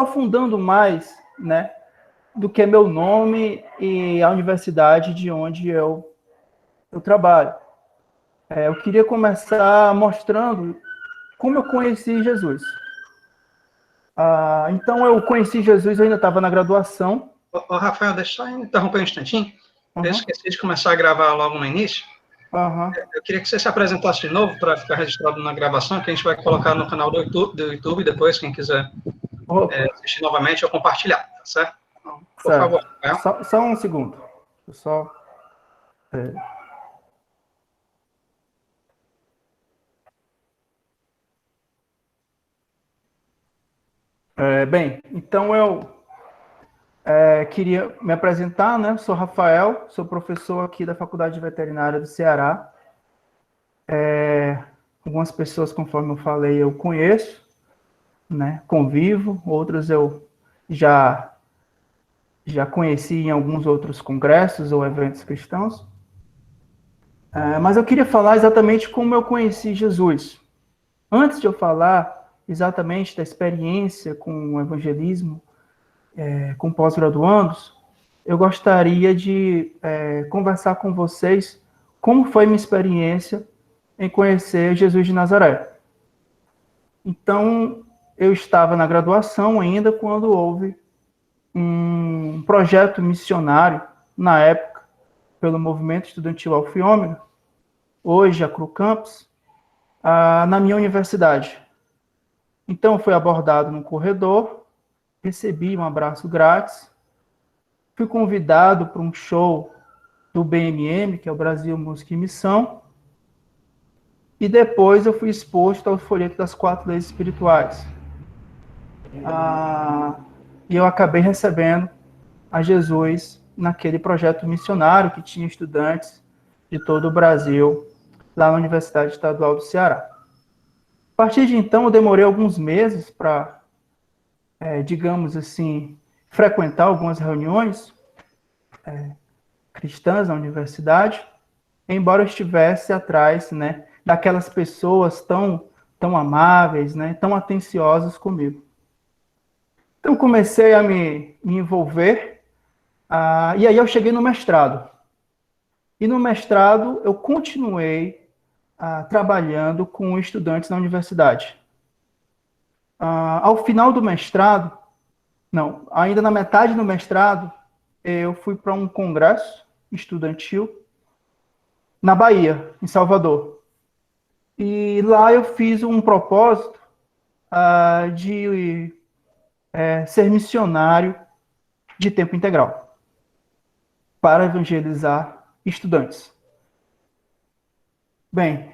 aprofundando mais, né, do que meu nome e a universidade de onde eu trabalho. Eu queria começar mostrando como eu conheci Jesus. Então, eu conheci Jesus, eu ainda estava na graduação. Rafael, deixa eu interromper um instantinho. Uhum. Eu esqueci de começar a gravar logo no início. Uhum. Eu queria que você se apresentasse de novo para ficar registrado na gravação, que a gente vai colocar no canal do YouTube depois, quem quiser assistir novamente ou compartilhar, tá certo? Por favor, Rafael. Só um segundo. Bem, então eu queria me apresentar, né? Sou Rafael, sou professor aqui da Faculdade de Veterinária do Ceará. Algumas pessoas, conforme eu falei, eu conheço, né? Convivo, outras eu já conheci em alguns outros congressos ou eventos cristãos. Mas eu queria falar exatamente como eu conheci Jesus. Antes de eu falar exatamente da experiência com o evangelismo, com pós-graduandos, eu gostaria de conversar com vocês como foi minha experiência em conhecer Jesus de Nazaré. Então, eu estava na graduação ainda quando houve um projeto missionário, na época, pelo Movimento Estudantil Alfa e Ômega, hoje a Cru Campus, na minha universidade. Então, fui abordado no corredor, recebi um abraço grátis, fui convidado para um show do BMM, que é o Brasil Música e Missão, e depois eu fui exposto ao folheto das 4 leis espirituais. E eu acabei recebendo a Jesus naquele projeto missionário que tinha estudantes de todo o Brasil, lá na Universidade Estadual do Ceará. A partir de então, eu demorei alguns meses para, digamos assim, frequentar algumas reuniões cristãs na universidade, embora eu estivesse atrás, né, daquelas pessoas tão amáveis, né, tão atenciosas comigo. Então, comecei a me envolver, e aí eu cheguei no mestrado. E no mestrado, eu continuei trabalhando com estudantes na universidade. Ao final do mestrado, não, ainda na metade do mestrado, eu fui para um congresso estudantil na Bahia, em Salvador. E lá eu fiz um propósito de ser missionário de tempo integral para evangelizar estudantes. Bem,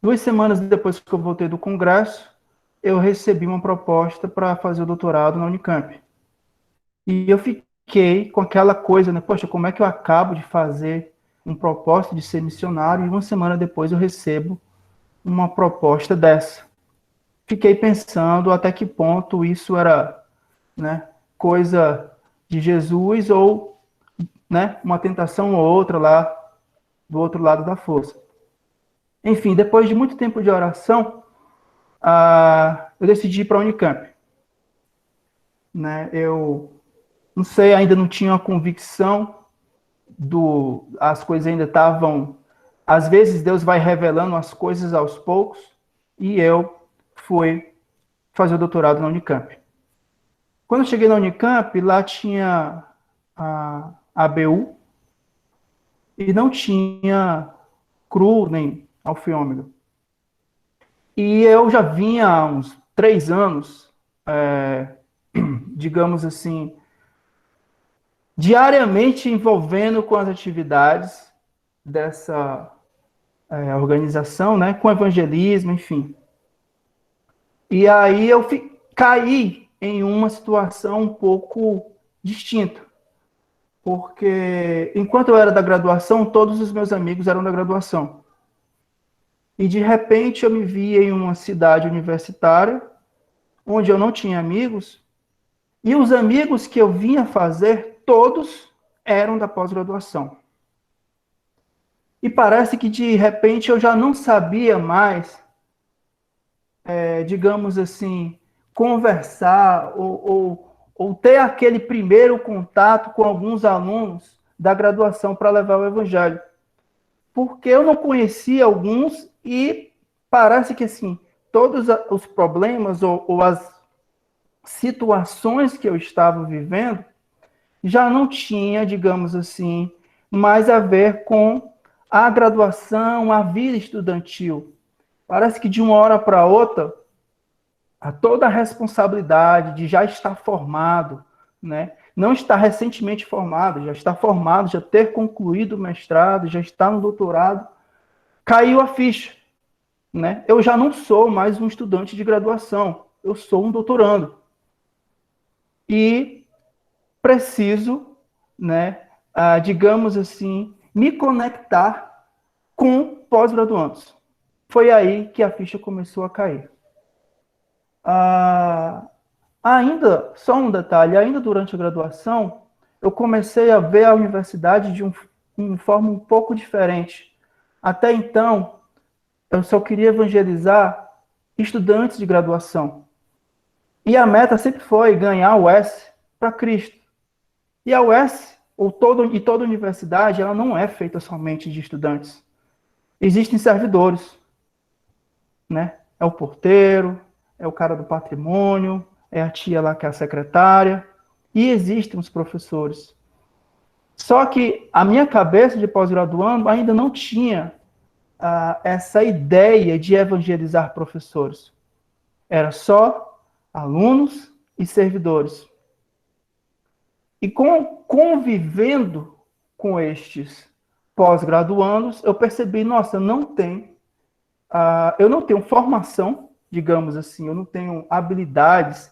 2 semanas depois que eu voltei do congresso, eu recebi uma proposta para fazer o doutorado na Unicamp. E eu fiquei com aquela coisa, né? Poxa, como é que eu acabo de fazer um propósito de ser missionário e 1 semana depois eu recebo uma proposta dessa? Fiquei pensando até que ponto isso era, né, coisa de Jesus ou, né, uma tentação ou outra lá do outro lado da força. Enfim, depois de muito tempo de oração, eu decidi ir para a Unicamp. Né? Eu não sei, ainda não tinha uma convicção as coisas ainda estavam. Às vezes Deus vai revelando as coisas aos poucos, e eu fui fazer o doutorado na Unicamp. Quando eu cheguei na Unicamp, lá tinha a ABU e não tinha CRU nem Alfa e Ômega. E eu já vinha há uns 3 anos, digamos assim, diariamente envolvendo com as atividades dessa organização, né, com evangelismo, enfim. E aí eu caí em uma situação um pouco distinta, porque enquanto eu era da graduação, todos os meus amigos eram da graduação. E de repente eu me vi em uma cidade universitária, onde eu não tinha amigos, e os amigos que eu vinha fazer, todos eram da pós-graduação. E parece que de repente eu já não sabia mais, digamos assim, conversar ou ter aquele primeiro contato com alguns alunos da graduação para levar o evangelho. Porque eu não conhecia alguns e parece que, assim, todos os problemas ou as situações que eu estava vivendo já não tinha, digamos assim, mais a ver com a graduação, a vida estudantil. Parece que de uma hora para outra, toda a responsabilidade de já estar formado, né? Não estar recentemente formado, já estar formado, já ter concluído o mestrado, já estar no doutorado, caiu a ficha, né? Eu já não sou mais um estudante de graduação, eu sou um doutorando. E preciso, né, digamos assim, me conectar com pós-graduandos. Foi aí que a ficha começou a cair. Ainda, só um detalhe, ainda durante a graduação, eu comecei a ver a universidade de uma forma um pouco diferente. Até então, eu só queria evangelizar estudantes de graduação. E a meta sempre foi ganhar a UES para Cristo. E a UES, toda universidade, ela não é feita somente de estudantes. Existem servidores, né? É o porteiro, é o cara do patrimônio, é a tia lá que é a secretária, e existem os professores. Só que a minha cabeça de pós-graduando ainda não tinha essa ideia de evangelizar professores. Era só alunos e servidores. E convivendo com estes pós-graduandos, eu percebi, nossa, eu não tenho formação, digamos assim, eu não tenho habilidades,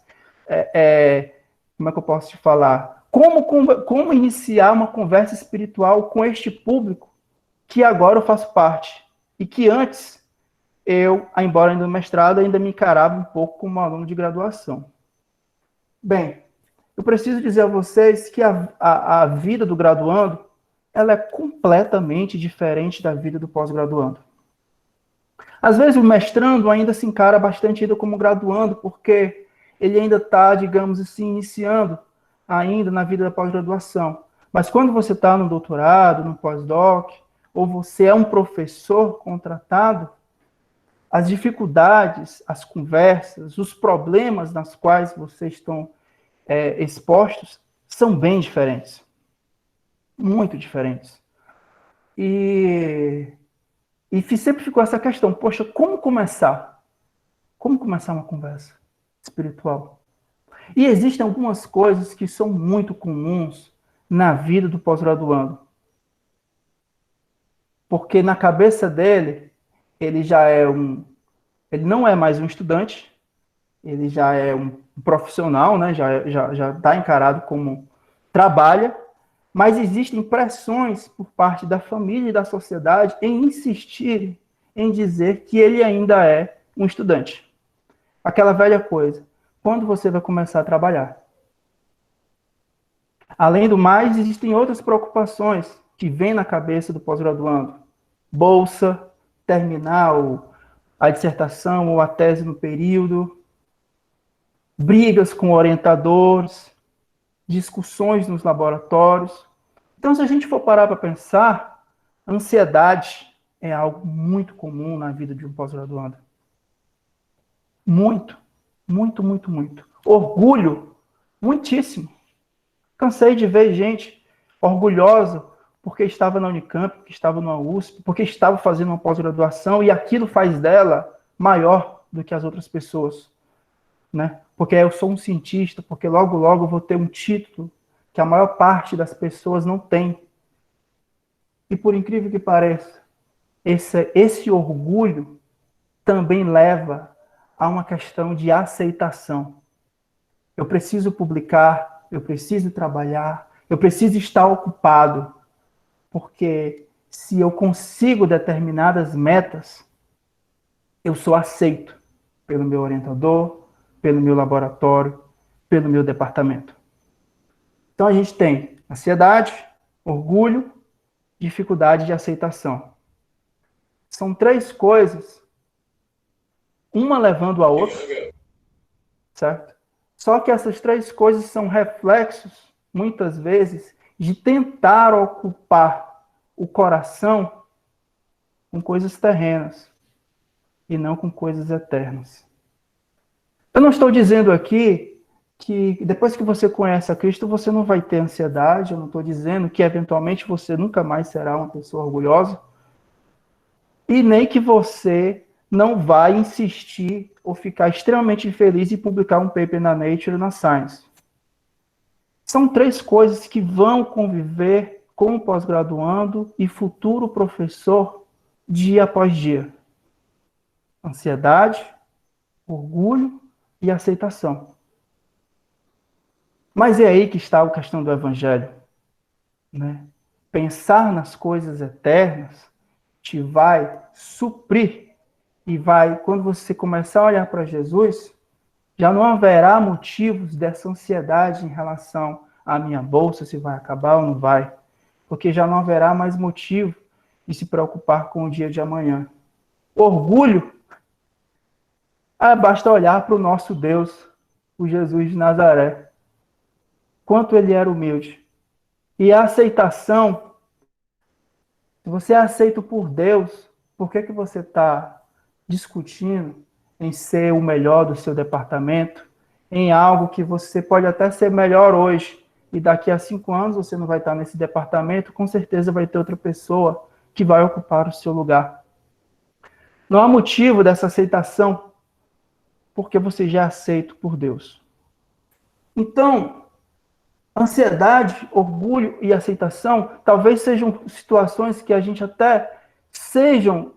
como é que eu posso te falar? Como iniciar uma conversa espiritual com este público que agora eu faço parte e que antes embora ainda no mestrado, ainda me encarava um pouco como aluno de graduação. Bem, eu preciso dizer a vocês que a vida do graduando, ela é completamente diferente da vida do pós-graduando. Às vezes o mestrando ainda se encara bastante ainda como graduando, porque ele ainda está, digamos assim, iniciando ainda na vida da pós-graduação. Mas quando você está no doutorado, no pós-doc, ou você é um professor contratado, as dificuldades, as conversas, os problemas nas quais vocês estão expostos são bem diferentes. Muito diferentes. E sempre ficou essa questão, poxa, como começar? Como começar uma conversa espiritual? E existem algumas coisas que são muito comuns na vida do pós-graduando. Porque na cabeça dele, ele não é mais um estudante, ele já é um profissional, né? já está encarado como trabalha, mas existem pressões por parte da família e da sociedade em insistir em dizer que ele ainda é um estudante. Aquela velha coisa, quando você vai começar a trabalhar? Além do mais, existem outras preocupações que vêm na cabeça do pós-graduando. Bolsa, terminar a dissertação ou a tese no período, brigas com orientadores, discussões nos laboratórios. Então, se a gente for parar para pensar, ansiedade é algo muito comum na vida de um pós-graduando. Muito, muito, muito, muito. Orgulho, muitíssimo. Cansei de ver gente orgulhosa porque estava na Unicamp, porque estava na USP, porque estava fazendo uma pós-graduação e aquilo faz dela maior do que as outras pessoas, né? Porque eu sou um cientista, porque logo, logo eu vou ter um título que a maior parte das pessoas não tem. E por incrível que pareça, esse orgulho também leva a uma questão de aceitação. Eu preciso publicar, eu preciso trabalhar, eu preciso estar ocupado, porque se eu consigo determinadas metas, eu sou aceito pelo meu orientador, pelo meu laboratório, pelo meu departamento. Então a gente tem ansiedade, orgulho, dificuldade de aceitação. São três coisas, uma levando a outra, certo? Só que essas três coisas são reflexos, muitas vezes, de tentar ocupar o coração com coisas terrenas e não com coisas eternas. Eu não estou dizendo aqui que depois que você conhece a Cristo, você não vai ter ansiedade. Eu não estou dizendo que eventualmente você nunca mais será uma pessoa orgulhosa. E nem que você não vai insistir ou ficar extremamente infeliz em publicar um paper na Nature ou na Science. São três coisas que vão conviver com o pós-graduando e futuro professor dia após dia. Ansiedade, orgulho e aceitação. Mas é aí que está a questão do Evangelho, né? Pensar nas coisas eternas te vai suprir e vai, quando você começar a olhar para Jesus, já não haverá motivos dessa ansiedade em relação à minha bolsa, se vai acabar ou não vai, porque já não haverá mais motivo de se preocupar com o dia de amanhã. Orgulho, basta olhar para o nosso Deus, o Jesus de Nazaré, quanto ele era humilde. E a aceitação, se você é aceito por Deus, por que você está discutindo em ser o melhor do seu departamento, em algo que você pode até ser melhor hoje, e daqui a 5 anos você não vai estar nesse departamento, com certeza vai ter outra pessoa que vai ocupar o seu lugar. Não há motivo dessa aceitação, porque você já é aceito por Deus. Então, ansiedade, orgulho e aceitação talvez sejam situações que a gente até sejam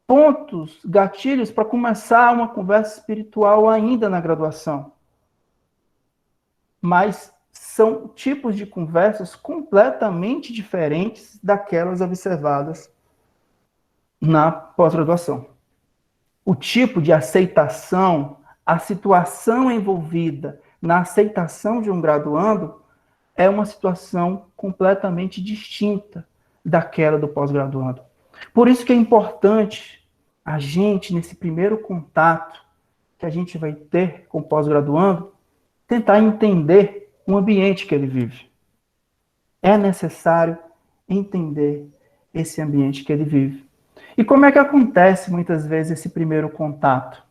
pontos, gatilhos para começar uma conversa espiritual ainda na graduação. Mas são tipos de conversas completamente diferentes daquelas observadas na pós-graduação. O tipo de aceitação, a situação envolvida na aceitação de um graduando é uma situação completamente distinta daquela do pós-graduando. Por isso que é importante a gente, nesse primeiro contato que a gente vai ter com o pós-graduando, tentar entender o ambiente que ele vive. É necessário entender esse ambiente que ele vive. E como é que acontece, muitas vezes, esse primeiro contato?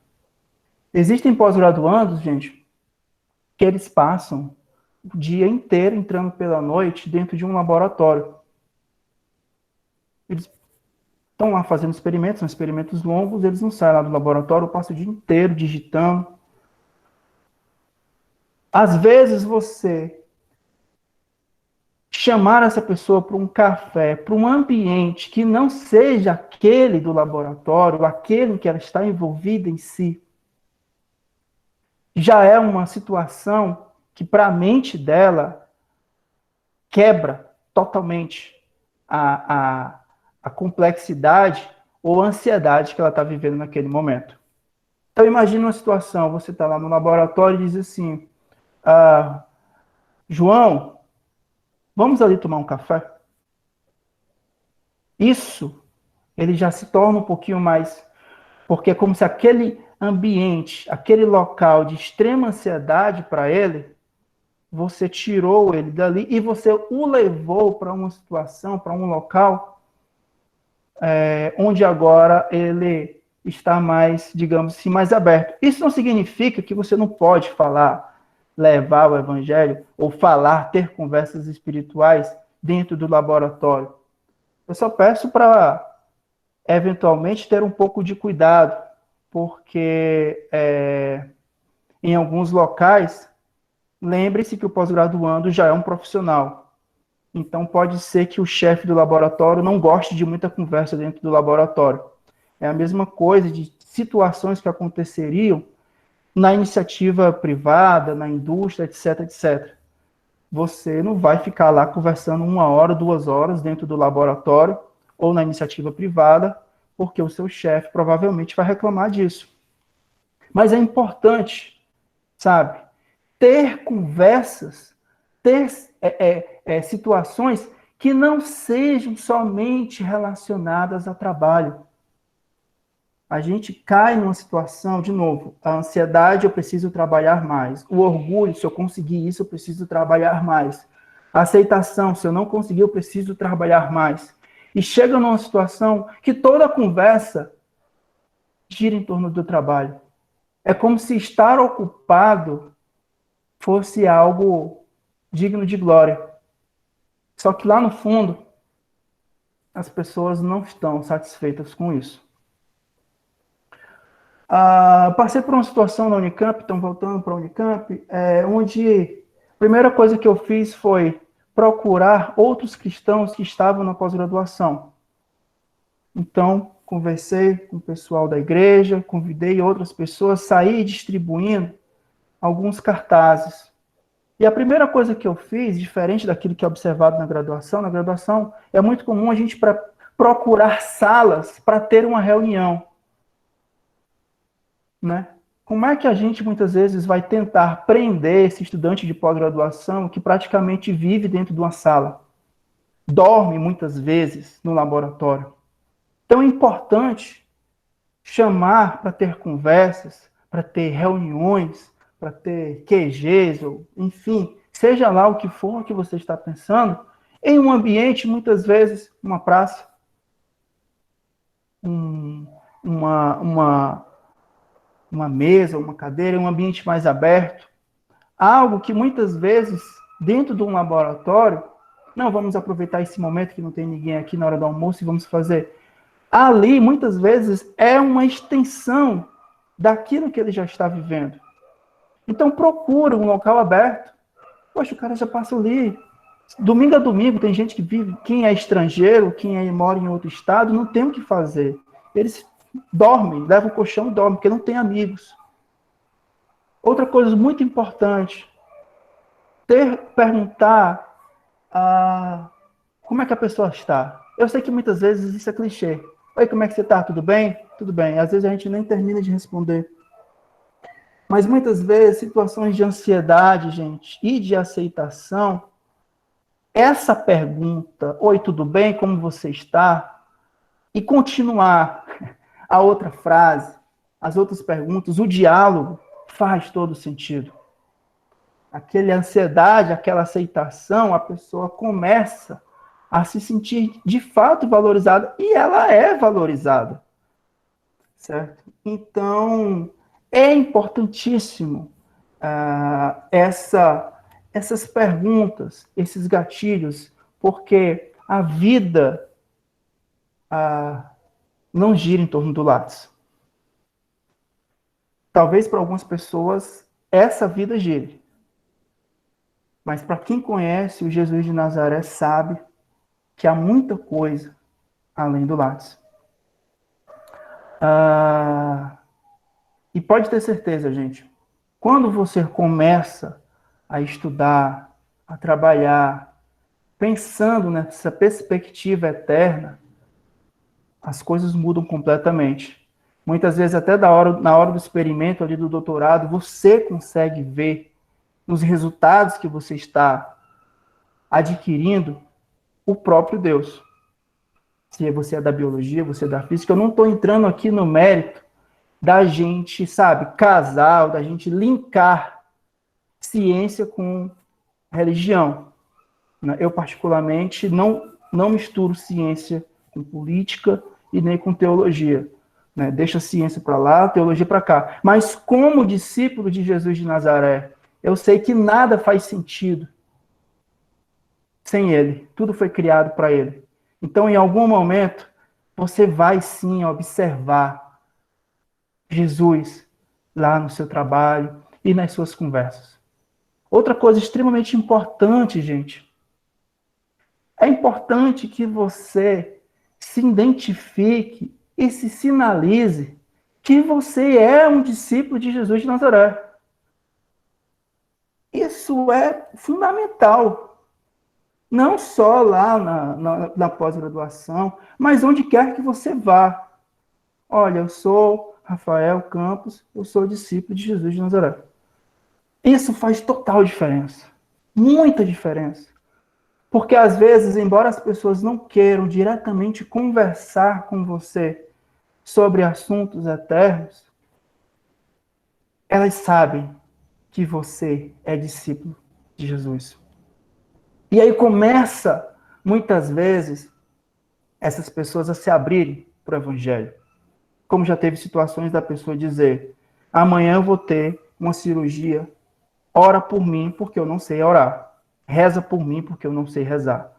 Existem pós-graduandos, gente, que eles passam o dia inteiro entrando pela noite dentro de um laboratório. Eles estão lá fazendo experimentos, são experimentos longos, eles não saem lá do laboratório, passam o dia inteiro digitando. Às vezes você chamar essa pessoa para um café, para um ambiente que não seja aquele do laboratório, aquele em que ela está envolvida em si, já é uma situação que, para a mente dela, quebra totalmente a complexidade ou a ansiedade que ela está vivendo naquele momento. Então, imagine uma situação, você está lá no laboratório e diz assim, João, vamos ali tomar um café? Isso, ele já se torna um pouquinho mais... Porque é como se aquele ambiente, aquele local de extrema ansiedade para ele, você tirou ele dali e você o levou para uma situação, para um local onde agora ele está mais, digamos assim, mais aberto. Isso não significa que você não pode falar, levar o evangelho, ou falar, ter conversas espirituais dentro do laboratório. Eu só peço para, eventualmente, ter um pouco de cuidado, porque em alguns locais, lembre-se que o pós-graduando já é um profissional. Então, pode ser que o chefe do laboratório não goste de muita conversa dentro do laboratório. É a mesma coisa de situações que aconteceriam na iniciativa privada, na indústria, etc, etc. Você não vai ficar lá conversando 1 hora, 2 horas dentro do laboratório ou na iniciativa privada, porque o seu chefe provavelmente vai reclamar disso. Mas é importante, sabe, ter conversas, ter situações que não sejam somente relacionadas a trabalho. a gente cai numa situação, de novo, a ansiedade, eu preciso trabalhar mais. O orgulho, se eu conseguir isso, eu preciso trabalhar mais. A aceitação, se eu não conseguir, eu preciso trabalhar mais. E chega numa situação que toda a conversa gira em torno do trabalho. É como se estar ocupado fosse algo digno de glória. Só que lá no fundo, as pessoas não estão satisfeitas com isso. Passei por uma situação na Unicamp, então voltando para a Unicamp, onde a primeira coisa que eu fiz foi procurar outros cristãos que estavam na pós-graduação. Então, conversei com o pessoal da igreja, convidei outras pessoas, saí distribuindo alguns cartazes. E a primeira coisa que eu fiz, diferente daquilo que é observado na graduação é muito comum a gente procurar salas para ter uma reunião. Né? Como é que a gente, muitas vezes, vai tentar prender esse estudante de pós-graduação que praticamente vive dentro de uma sala? Dorme, muitas vezes, no laboratório. Então, é importante chamar para ter conversas, para ter reuniões, para ter QGs, ou, enfim, seja lá o que for que você está pensando, em um ambiente, muitas vezes, uma praça, uma mesa, uma cadeira, um ambiente mais aberto. Algo que muitas vezes, dentro de um laboratório, não, vamos aproveitar esse momento que não tem ninguém aqui na hora do almoço e vamos fazer. Ali, muitas vezes, é uma extensão daquilo que ele já está vivendo. Então, procura um local aberto. Poxa, o cara já passa ali. Domingo a domingo, tem gente que vive, quem é estrangeiro, quem mora em outro estado, não tem o que fazer. Eles dormem, levam o colchão e dormem, porque não tem amigos. Outra coisa muito importante, perguntar como é que a pessoa está. Eu sei que muitas vezes isso é clichê. Oi, como é que você está? Tudo bem? Tudo bem. Às vezes a gente nem termina de responder. Mas muitas vezes, situações de ansiedade, gente, e de aceitação, essa pergunta, oi, tudo bem? Como você está? E continuar a outra frase, as outras perguntas, o diálogo faz todo sentido. Aquela ansiedade, aquela aceitação, a pessoa começa a se sentir de fato valorizada, e ela é valorizada, certo? Então, é importantíssimo essas perguntas, esses gatilhos, porque a vida não gira em torno do lápis. Talvez para algumas pessoas essa vida gire. Mas para quem conhece o Jesus de Nazaré sabe que há muita coisa além do lápis. E pode ter certeza, gente, quando você começa a estudar, a trabalhar, pensando nessa perspectiva eterna, as coisas mudam completamente. Muitas vezes, até na hora do experimento ali do doutorado, você consegue ver nos resultados que você está adquirindo o próprio Deus. Se você é da biologia, você é da física, eu não estou entrando aqui no mérito da gente, sabe, casal, da gente linkar ciência com religião. Eu, particularmente, não misturo ciência com política e nem com teologia. Deixa a ciência para lá, a teologia para cá. Mas como discípulo de Jesus de Nazaré, eu sei que nada faz sentido sem ele. Tudo foi criado para ele. Então, em algum momento, você vai sim observar Jesus lá no seu trabalho e nas suas conversas. Outra coisa extremamente importante, gente, é importante que você se identifique e se sinalize que você é um discípulo de Jesus de Nazaré. Isso é fundamental. Não só lá na pós-graduação, mas onde quer que você vá. Olha, eu sou Rafael Campos, eu sou discípulo de Jesus de Nazaré. Isso faz total diferença. Muita diferença. Porque, às vezes, embora as pessoas não queiram diretamente conversar com você, sobre assuntos eternos, elas sabem que você é discípulo de Jesus. E aí começa, muitas vezes, essas pessoas a se abrirem para o Evangelho. Como já teve situações da pessoa dizer: amanhã eu vou ter uma cirurgia, ora por mim porque eu não sei orar. Reza por mim porque eu não sei rezar.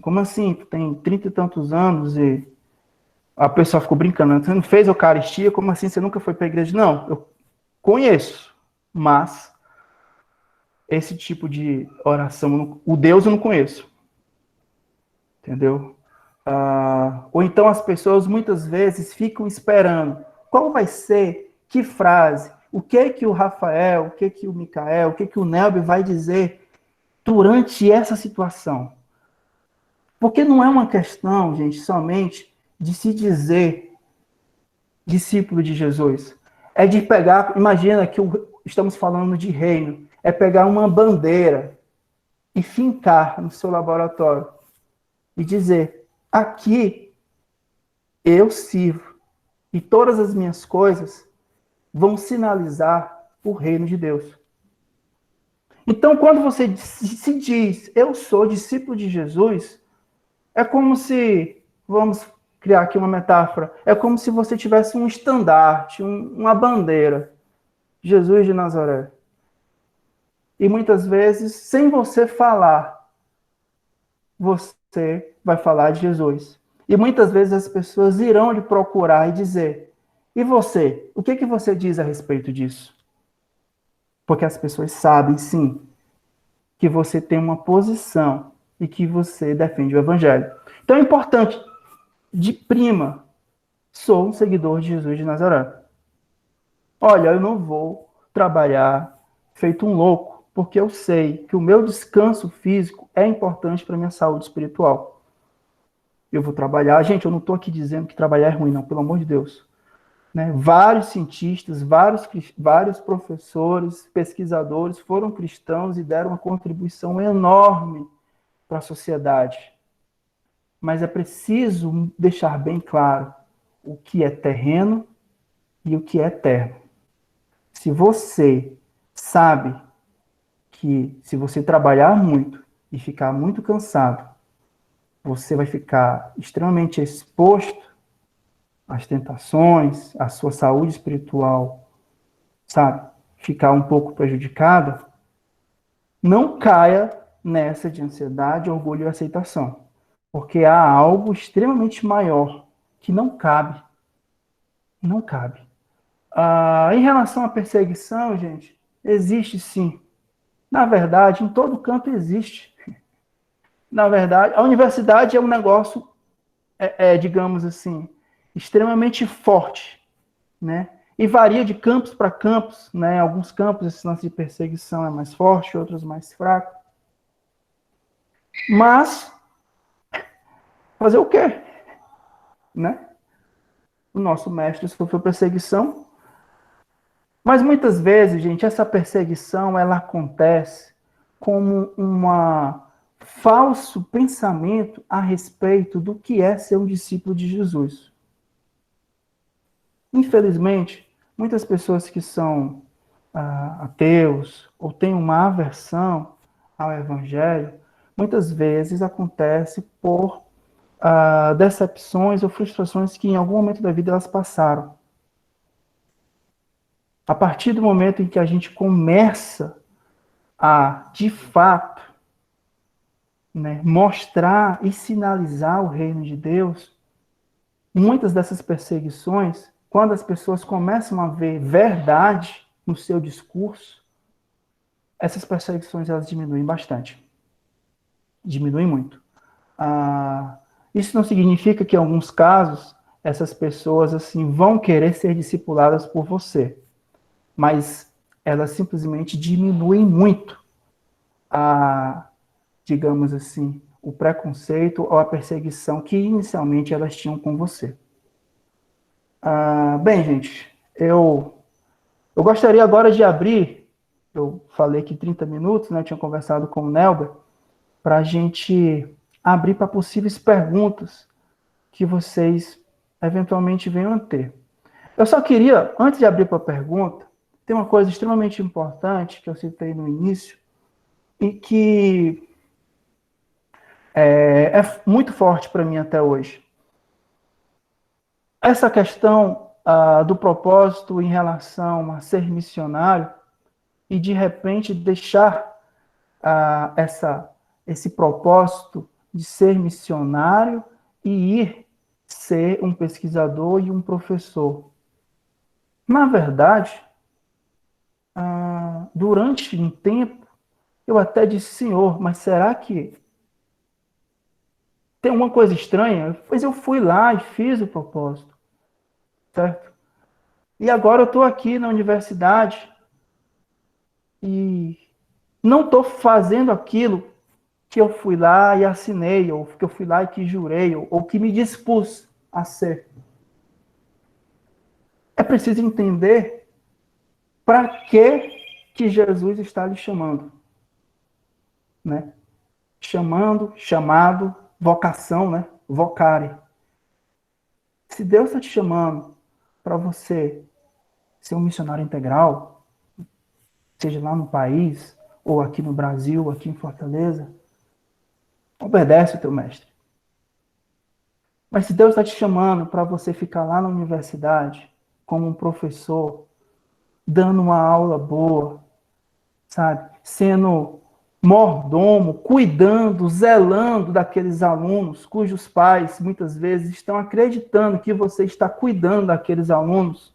Como assim? Tu tem 30 e tantos anos e a pessoa ficou brincando. Você não fez Eucaristia? Como assim? Você nunca foi para a igreja? Não, eu conheço, mas esse tipo de oração, o Deus eu não conheço. Entendeu? Ou então as pessoas muitas vezes ficam esperando qual vai ser, que frase, o que o Rafael, o que o Micael, o que o Nelby vai dizer durante essa situação. Porque não é uma questão, gente, somente de se dizer discípulo de Jesus. É de pegar, imagina que estamos falando de reino, é pegar uma bandeira e fincar no seu laboratório e dizer: aqui eu sirvo e todas as minhas coisas vão sinalizar o reino de Deus. Então, quando você se diz, eu sou discípulo de Jesus, é como se, vamos criar aqui uma metáfora, é como se você tivesse um estandarte, uma bandeira, Jesus de Nazaré. E muitas vezes, sem você falar, você vai falar de Jesus. E muitas vezes as pessoas irão lhe procurar e dizer: e você? O que você diz a respeito disso? Porque as pessoas sabem, sim, que você tem uma posição e que você defende o evangelho. Então é importante, de prima, sou um seguidor de Jesus de Nazaré. Olha, eu não vou trabalhar feito um louco, porque eu sei que o meu descanso físico é importante para a minha saúde espiritual. Eu vou trabalhar. Gente, eu não estou aqui dizendo que trabalhar é ruim, não, pelo amor de Deus. Né? Vários cientistas, vários professores, pesquisadores foram cristãos e deram uma contribuição enorme para a sociedade. Mas é preciso deixar bem claro o que é terreno e o que é eterno. Se você sabe que se você trabalhar muito e ficar muito cansado, você vai ficar extremamente exposto às tentações, à sua saúde espiritual, sabe, ficar um pouco prejudicada, não caia nessa de ansiedade, orgulho e aceitação. Porque há algo extremamente maior que não cabe. Não cabe. Em relação à perseguição, gente, existe sim. Na verdade, em todo canto existe. Na verdade, a universidade é um negócio, digamos assim, extremamente forte, né? E varia de campus para campus, né? Alguns campos esse lance de perseguição é mais forte, outros mais fraco. Mas fazer o quê? Né? O nosso mestre sofreu perseguição, mas muitas vezes, gente, essa perseguição ela acontece como falso pensamento a respeito do que é ser um discípulo de Jesus. Infelizmente, muitas pessoas que são ateus ou têm uma aversão ao evangelho, muitas vezes acontece por decepções ou frustrações que em algum momento da vida elas passaram. A partir do momento em que a gente começa a, de fato, né, mostrar e sinalizar o reino de Deus, muitas dessas perseguições, quando as pessoas começam a ver verdade no seu discurso, essas perseguições elas diminuem bastante. Diminuem muito. Isso não significa que, em alguns casos, essas pessoas assim vão querer ser discipuladas por você, mas elas simplesmente diminuem muito digamos assim, o preconceito ou a perseguição que inicialmente elas tinham com você. Bem, gente, eu gostaria agora de abrir, eu falei que 30 minutos, né, eu tinha conversado com o Nelber, para a gente abrir para possíveis perguntas que vocês eventualmente venham a ter. Eu só queria, antes de abrir para a pergunta, tem uma coisa extremamente importante que eu citei no início e que é muito forte para mim até hoje. Essa questão do propósito em relação a ser missionário e, de repente, deixar esse propósito de ser missionário e ir ser um pesquisador e um professor. Na verdade, durante um tempo, eu até disse, Senhor, mas será que tem uma coisa estranha? Pois eu fui lá e fiz o propósito, certo? E agora eu estou aqui na universidade e não estou fazendo aquilo que eu fui lá e assinei, ou que eu fui lá e que jurei, ou que me dispus a ser. É preciso entender para que Jesus está lhe chamando. Né? Chamado, vocação, né? Vocare. Se Deus está te chamando para você ser um missionário integral, seja lá no país, ou aqui no Brasil, aqui em Fortaleza, obedece o teu mestre. Mas se Deus está te chamando para você ficar lá na universidade, como um professor, dando uma aula boa, sabe? Sendo mordomo, cuidando, zelando daqueles alunos cujos pais muitas vezes estão acreditando que você está cuidando daqueles alunos,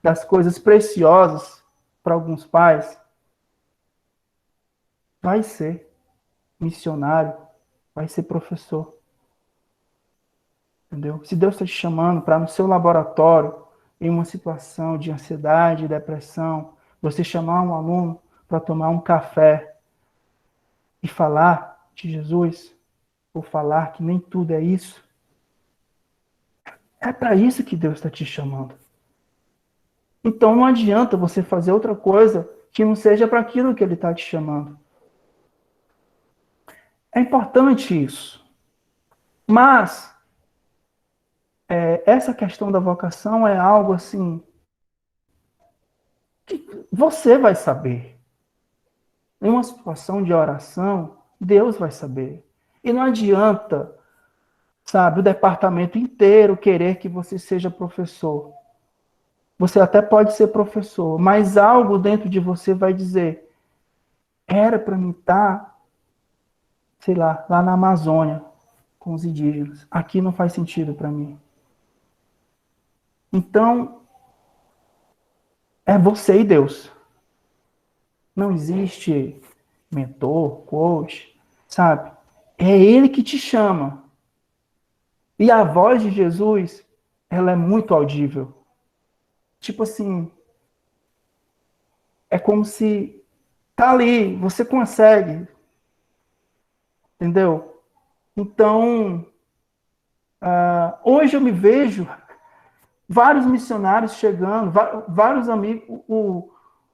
das coisas preciosas para alguns pais. Vai ser missionário, vai ser professor. Entendeu? Se Deus está te chamando para no seu laboratório, em uma situação de ansiedade, depressão, você chamar um aluno para tomar um café e falar de Jesus, ou falar que nem tudo é isso, é para isso que Deus está te chamando. Então não adianta você fazer outra coisa que não seja para aquilo que Ele está te chamando. É importante isso. Mas essa questão da vocação é algo assim que você vai saber. Em uma situação de oração, Deus vai saber. E não adianta, sabe, o departamento inteiro querer que você seja professor. Você até pode ser professor, mas algo dentro de você vai dizer: era para mim estar, sei lá na Amazônia, com os indígenas. Aqui não faz sentido para mim. Então, é você e Deus. Não existe mentor, coach, sabe? É Ele que te chama. E a voz de Jesus, ela é muito audível. Tipo assim, é como se tá ali, você consegue. Entendeu? Então, hoje eu me vejo vários missionários chegando, vários amigos.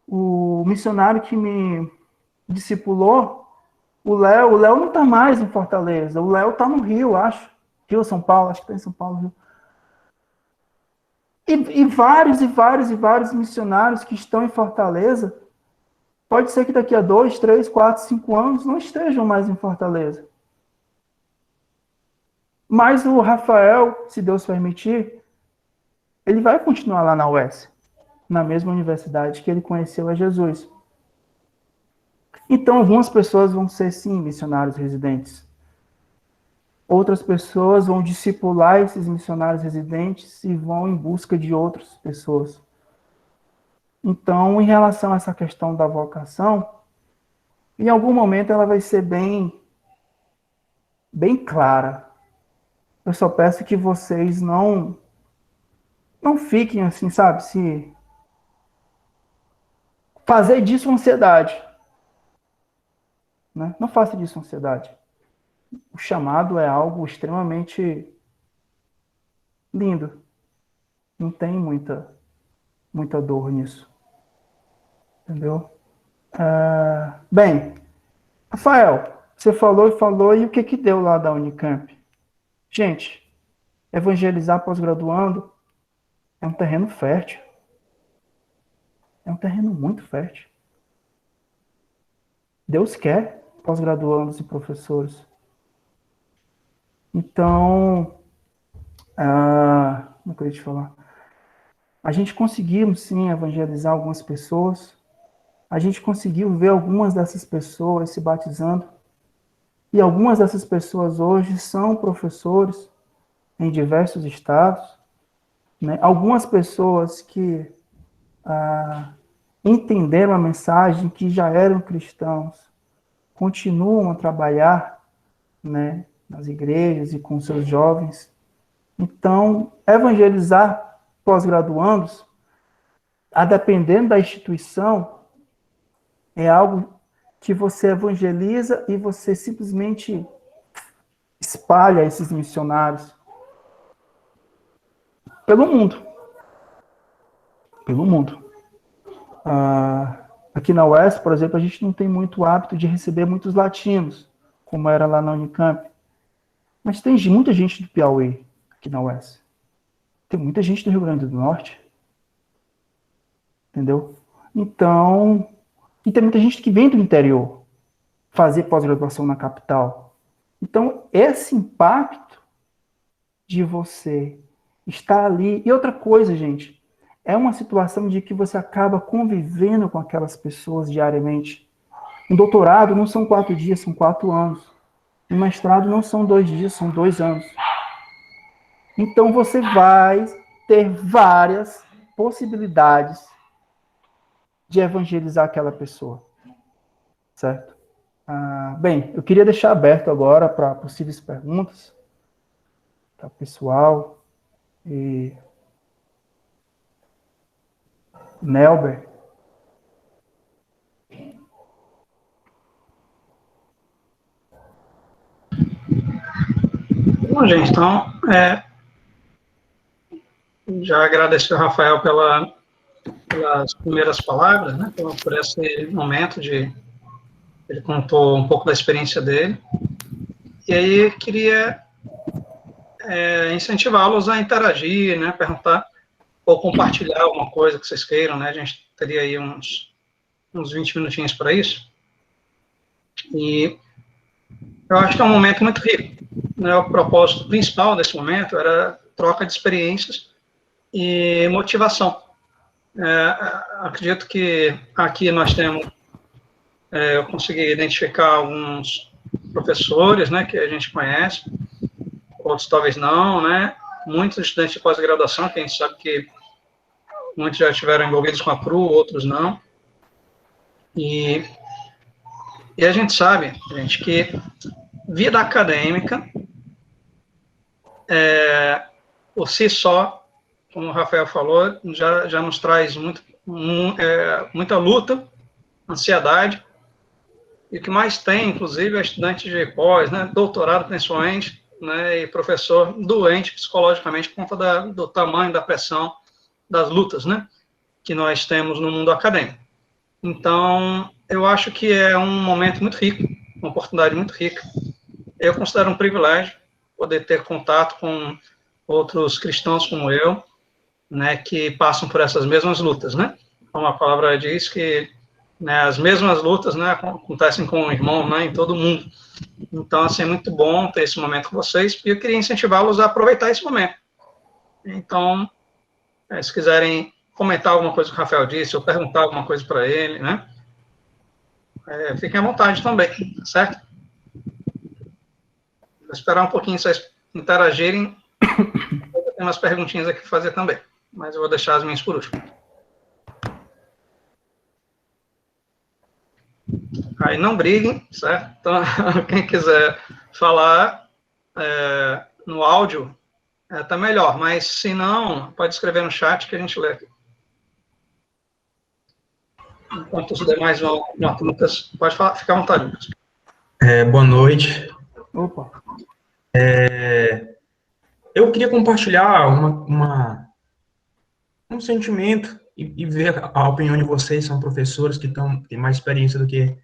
O missionário que me discipulou, o Léo não está mais em Fortaleza. O Léo está no Rio, acho. Rio, São Paulo, acho que está em São Paulo, Rio. E vários missionários que estão em Fortaleza, pode ser que daqui a 2, 3, 4, 5 anos não estejam mais em Fortaleza. Mas o Rafael, se Deus permitir, ele vai continuar lá na UES, na mesma universidade que ele conheceu a Jesus. Então, algumas pessoas vão ser, sim, missionários residentes. Outras pessoas vão discipular esses missionários residentes e vão em busca de outras pessoas. Então, em relação a essa questão da vocação, em algum momento ela vai ser bem clara. Eu só peço que vocês não fiquem assim, sabe, se fazer disso ansiedade. Né? Não faça disso ansiedade. O chamado é algo extremamente lindo. Não tem muita dor nisso. Entendeu? Bem, Rafael, você falou, e o que deu lá da Unicamp? Gente, evangelizar pós-graduando é um terreno fértil. É um terreno muito fértil. Deus quer pós-graduandos e professores. Então, como é que eu ia te falar? A gente conseguiu, sim, evangelizar algumas pessoas. A gente conseguiu ver algumas dessas pessoas se batizando. E algumas dessas pessoas hoje são professores em diversos estados. Né? Algumas pessoas que entenderam a mensagem, que já eram cristãos, continuam a trabalhar, né, nas igrejas e com seus jovens. Então, evangelizar pós-graduandos, a dependendo da instituição, é algo que você evangeliza e você simplesmente espalha esses missionários pelo mundo. Pelo mundo. Aqui na UES, por exemplo, a gente não tem muito hábito de receber muitos latinos, como era lá na Unicamp. Mas tem muita gente do Piauí aqui na UES. Tem muita gente do Rio Grande do Norte. Entendeu? Então, e tem muita gente que vem do interior fazer pós-graduação na capital. Então, esse impacto de você estar ali... E outra coisa, gente, é uma situação de que você acaba convivendo com aquelas pessoas diariamente. Um doutorado não são 4 dias, são 4 anos. Um mestrado não são 2 dias, são 2 anos. Então, você vai ter várias possibilidades de evangelizar aquela pessoa. Certo? Bem, eu queria deixar aberto agora para possíveis perguntas, tá, pessoal? E Nelber. Bom, gente, então, já agradecer ao Rafael pelas primeiras palavras, né, por esse momento ele contou um pouco da experiência dele, e aí queria incentivá-los a interagir, né, perguntar ou compartilhar alguma coisa que vocês queiram, né, a gente teria aí uns 20 minutinhos para isso, e eu acho que é um momento muito rico, né, o propósito principal desse momento era troca de experiências e motivação. Acredito que aqui nós temos, eu consegui identificar alguns professores, né, que a gente conhece, outros talvez não, né, muitos estudantes de pós-graduação, que a gente sabe que muitos já estiveram envolvidos com a PRU, outros não, e a gente sabe, gente, que vida acadêmica, por si só, como o Rafael falou, já nos traz muita luta, ansiedade, e o que mais tem, inclusive, é estudante de pós, né, doutorado principalmente, né, e professor doente psicologicamente por conta do tamanho da pressão, das lutas, né, que nós temos no mundo acadêmico. Então, eu acho que é um momento muito rico, uma oportunidade muito rica. Eu considero um privilégio poder ter contato com outros cristãos como eu, né, que passam por essas mesmas lutas, né? Como a palavra diz que, né, as mesmas lutas, né, acontecem com o irmão, né, em todo mundo. Então, assim, é muito bom ter esse momento com vocês, e eu queria incentivá-los a aproveitar esse momento. Então, se quiserem comentar alguma coisa que o Rafael disse, ou perguntar alguma coisa para ele, né, fiquem à vontade também, certo? Vou esperar um pouquinho vocês interagirem, eu tenho umas perguntinhas aqui para fazer também, mas eu vou deixar as minhas por último. Aí não briguem, certo? Então, quem quiser falar no áudio, tá melhor, mas se não, pode escrever no chat que a gente lê aqui. Enquanto os demais vão, Lucas, pode falar, fica à vontade, Lucas. Boa noite. Opa. Eu queria compartilhar um sentimento e ver a opinião de vocês, são professores que têm mais experiência do que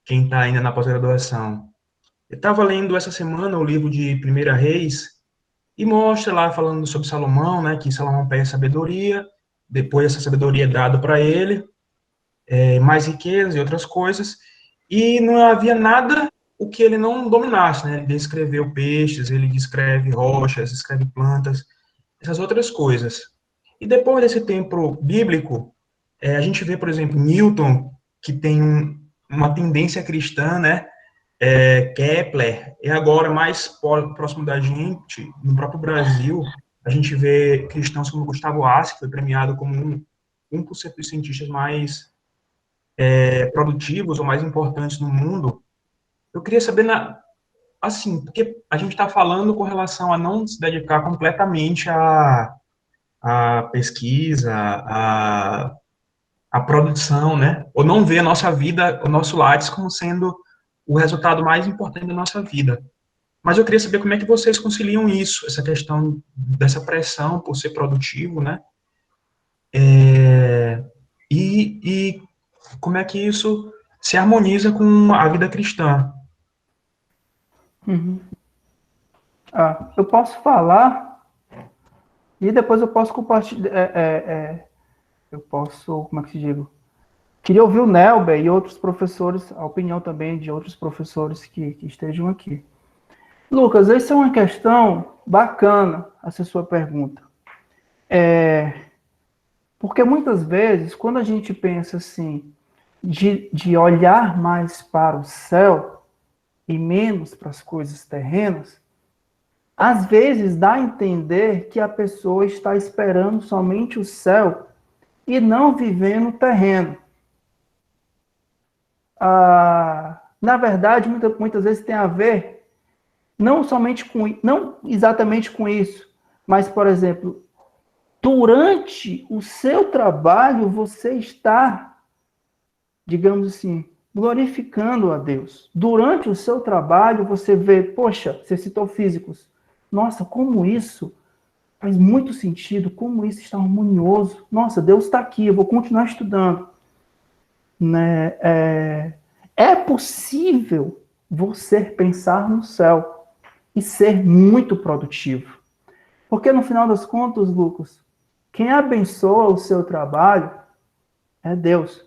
quem está ainda na pós-graduação. Eu estava lendo essa semana o livro de 1 Reis, e mostra lá, falando sobre Salomão, né, que Salomão pede sabedoria, depois essa sabedoria é dada para ele, mais riquezas e outras coisas, e não havia nada o que ele não dominasse, né? Ele descreveu peixes, ele descreve rochas, descreve plantas, essas outras coisas. E depois desse tempo bíblico, a gente vê, por exemplo, Newton, que tem uma tendência cristã, né? Kepler, e agora mais próximo da gente, no próprio Brasil, a gente vê cristãos como Gustavo Hasse, que foi premiado como 1% dos cientistas mais produtivos ou mais importantes no mundo. Eu queria saber, assim, porque a gente está falando com relação a não se dedicar completamente à pesquisa, à produção, né? Ou não ver a nossa vida, o nosso Lattes como sendo o resultado mais importante da nossa vida. Mas eu queria saber como é que vocês conciliam isso, essa questão dessa pressão por ser produtivo, né? E como é que isso se harmoniza com a vida cristã. Uhum. Eu posso falar e depois eu posso compartilhar. Eu posso, como é que se digo? Queria ouvir o Nelber e outros professores, a opinião também de outros professores que estejam aqui. Lucas, essa é uma questão bacana, essa sua pergunta. Porque muitas vezes, quando a gente pensa assim, de olhar mais para o céu e menos para as coisas terrenas, às vezes dá a entender que a pessoa está esperando somente o céu e não vivendo o terreno. Na verdade, muitas vezes tem a ver não exatamente com isso, mas, por exemplo, durante o seu trabalho, você está, digamos assim, glorificando a Deus. Durante o seu trabalho, você vê, poxa, você citou físicos. Nossa, como isso faz muito sentido, como isso está harmonioso. Nossa, Deus está aqui, eu vou continuar estudando. Né? É possível você pensar no céu e ser muito produtivo. Porque no final das contas, Lucas, quem abençoa o seu trabalho é Deus.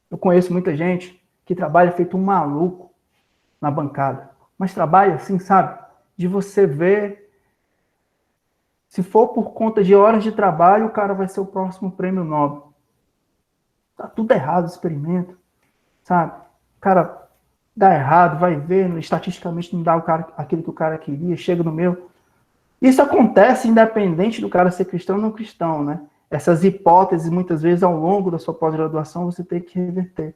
Eu conheço muita gente que trabalha feito um maluco na bancada, mas trabalha assim, sabe? De você ver, se for por conta de horas de trabalho, o cara vai ser o próximo prêmio Nobel. Tá tudo errado o experimento, sabe? O cara dá errado, vai ver, estatisticamente não dá aquilo que o cara queria, chega no meu. Isso acontece independente do cara ser cristão ou não cristão, né? Essas hipóteses, muitas vezes, ao longo da sua pós-graduação, você tem que reverter.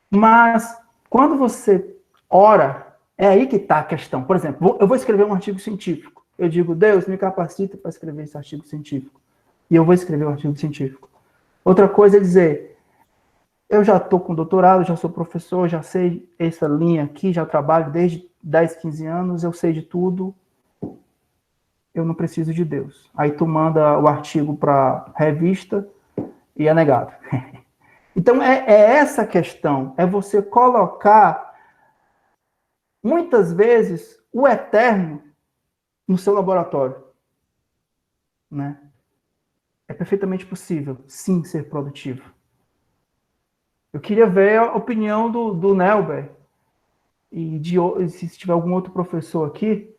Mas, quando você ora, é aí que está a questão. Por exemplo, eu vou escrever um artigo científico. Eu digo, Deus, me capacita para escrever esse artigo científico. E eu vou escrever o artigo científico. Outra coisa é dizer, eu já estou com doutorado, já sou professor, já sei essa linha aqui, já trabalho desde 10, 15 anos, eu sei de tudo, eu não preciso de Deus. Aí tu manda o artigo para revista e é negado. Então, é essa questão, é você colocar, muitas vezes, o eterno no seu laboratório. Né? É perfeitamente possível, sim, ser produtivo. Eu queria ver a opinião do Nelber, e se tiver algum outro professor aqui,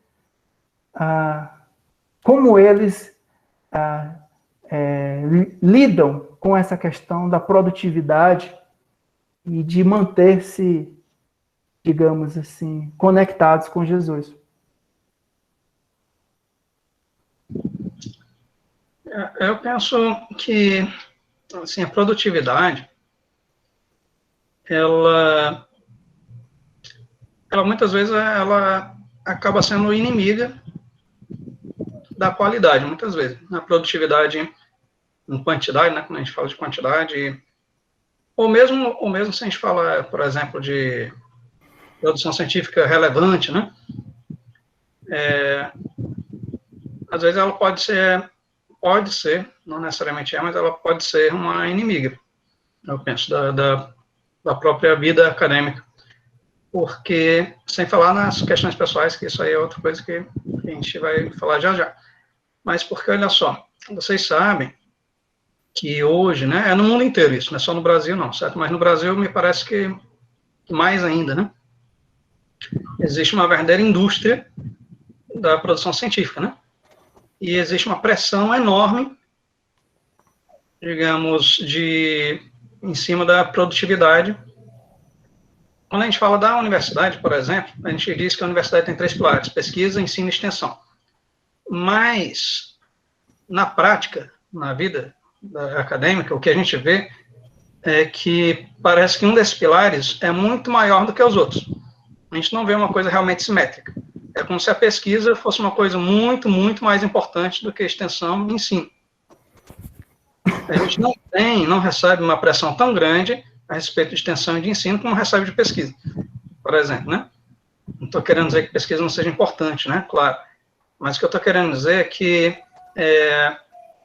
como eles lidam com essa questão da produtividade e de manter-se, digamos assim, conectados com Jesus. Eu penso que assim, a produtividade, ela muitas vezes ela acaba sendo inimiga da qualidade, muitas vezes. A produtividade em quantidade, né, quando a gente fala de quantidade, ou mesmo se a gente fala, por exemplo, de produção científica relevante, né, às vezes ela pode ser, não necessariamente mas ela pode ser uma inimiga, eu penso, da própria vida acadêmica. porque, sem falar nas questões pessoais, que isso aí é outra coisa que a gente vai falar já já, mas porque, olha só, vocês sabem que hoje, né, é no mundo inteiro isso, não é só no Brasil não, certo? Mas no Brasil me parece que mais ainda, né? Existe uma verdadeira indústria da produção científica, né? E existe uma pressão enorme, digamos, em cima da produtividade. Quando a gente fala da universidade, por exemplo, a gente diz que a universidade tem 3 pilares: pesquisa, ensino e extensão. Mas, na prática, na vida acadêmica, o que a gente vê é que parece que um desses pilares é muito maior do que os outros. A gente não vê uma coisa realmente simétrica. É como se a pesquisa fosse uma coisa muito, muito mais importante do que a extensão e ensino. A gente não recebe uma pressão tão grande a respeito de extensão e de ensino como recebe de pesquisa, por exemplo, né? Não estou querendo dizer que pesquisa não seja importante, né? Claro. Mas o que eu estou querendo dizer é que